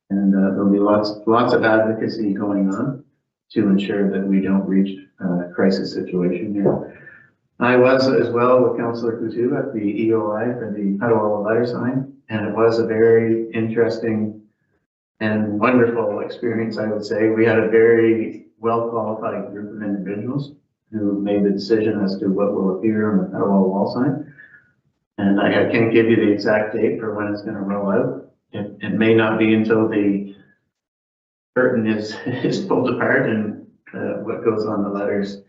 And there'll be lots of advocacy going on to ensure that we don't reach a crisis situation here. I was as well with Councillor Coutu at the EOI for the Petawawa letter sign, and it was a very interesting and wonderful experience, I would say. We had a very well-qualified group of individuals who made the decision as to what will appear on the Petawawa wall sign. And I can't give you the exact date for when it's going to roll out. It may not be until the curtain is pulled apart and what goes on the letters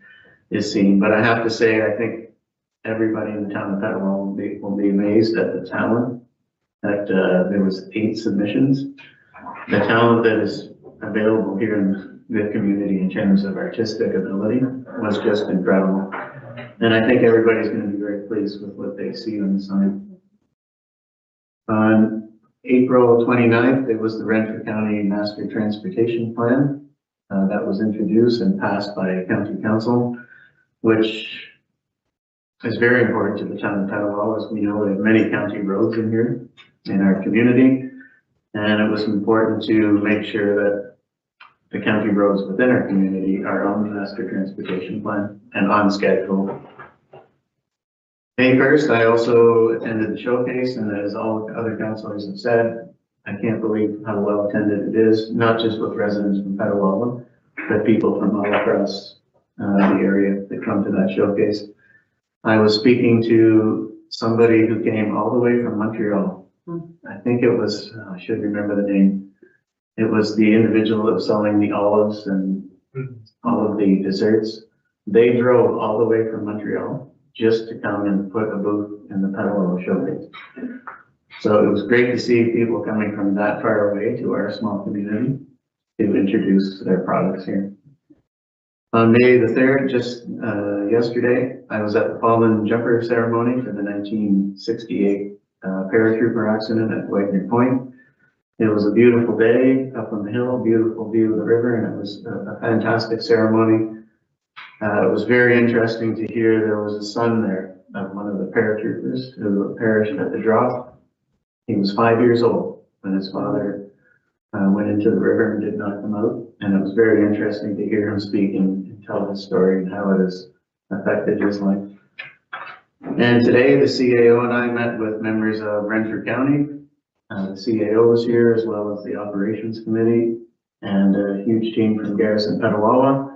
is seen. But I have to say, I think everybody in the town of Petawawa will be amazed at the talent that there was 8 submissions. The talent that is available here in the community in terms of artistic ability was just incredible. And I think everybody's going to be very pleased with what they see on the sign. On April 29th, it was the Renfrew County Master Transportation Plan that was introduced and passed by County Council, which is very important to the town of Petawawa. As we know, we have many county roads in here in our community, and it was important to make sure that the county roads within our community are on the Master Transportation Plan and on schedule. May 1st, I also attended the showcase, and as all other councilors have said, I can't believe how well attended it is, not just with residents from Petawawa, but people from all across the area that come to that showcase. I was speaking to somebody who came all the way from Montreal. I think it was, I should remember the name. It was the individual that was selling the olives and all of the desserts. They drove all the way from Montreal just to come and put a booth in the Petawawa showcase. So it was great to see people coming from that far away to our small community to introduce their products here. On May the 3rd, just yesterday, I was at the fallen jumper ceremony for the 1968 paratrooper accident at Whitenear Point. It was a beautiful day up on the hill, beautiful view of the river, and it was a fantastic ceremony. It was very interesting to hear there was a son there of one of the paratroopers who perished at the drop. He was 5 years old when his father went into the river and did not come out. And it was very interesting to hear him speak and tell his story and how it has affected his life. And today the CAO and I met with members of Renfrew County. The CAO was here as well as the operations committee and a huge team from Garrison Petawawa.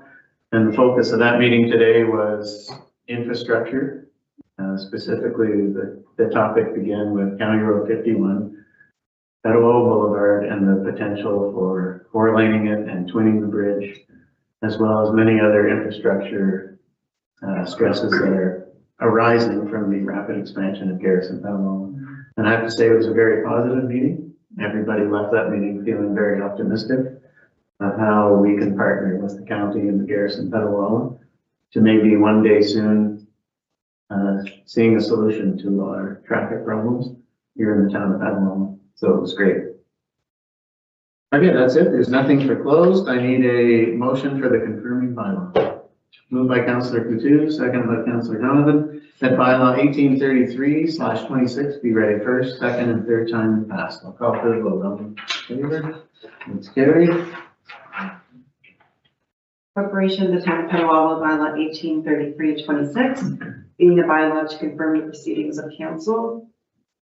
And the focus of that meeting today was infrastructure. Specifically, the topic began with County Road 51, Petawawa Boulevard, and the potential for four-laning it and twinning the bridge, as well as many other infrastructure stresses that are arising from the rapid expansion of Garrison Petawawa. And I have to say it was a very positive meeting. Everybody left that meeting feeling very optimistic of how we can partner with the county and the Garrison Petawawa to maybe one day soon seeing a solution to our traffic problems here in the town of Petawawa. So it was great. Okay, that's it. There's nothing for closed. I need a motion for the confirming bylaw. Moved by Councillor Coutu, second by Councillor Donovan, that bylaw 1833/26 be read first, second, and third time passed. I'll call for the vote. All in favor? It's carried. Corporation of the Town of Petawawa, bylaw 1833/26, being a bylaw to confirm the proceedings of council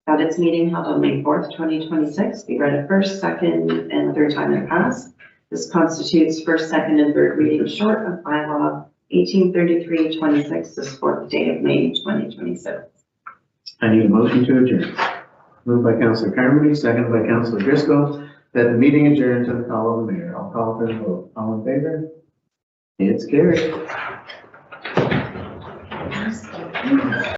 at its meeting held on May 4th, 2026, be read at first, second, and third time and passed. This constitutes first, second, and third reading short of bylaw 1833/26, this 4th day of May, 2026. I need a motion to adjourn. Moved by Councillor Carmody, seconded by Councillor Driscoll, that the meeting adjourn to the call of the mayor. I'll call for the vote. All in favor? It's carried.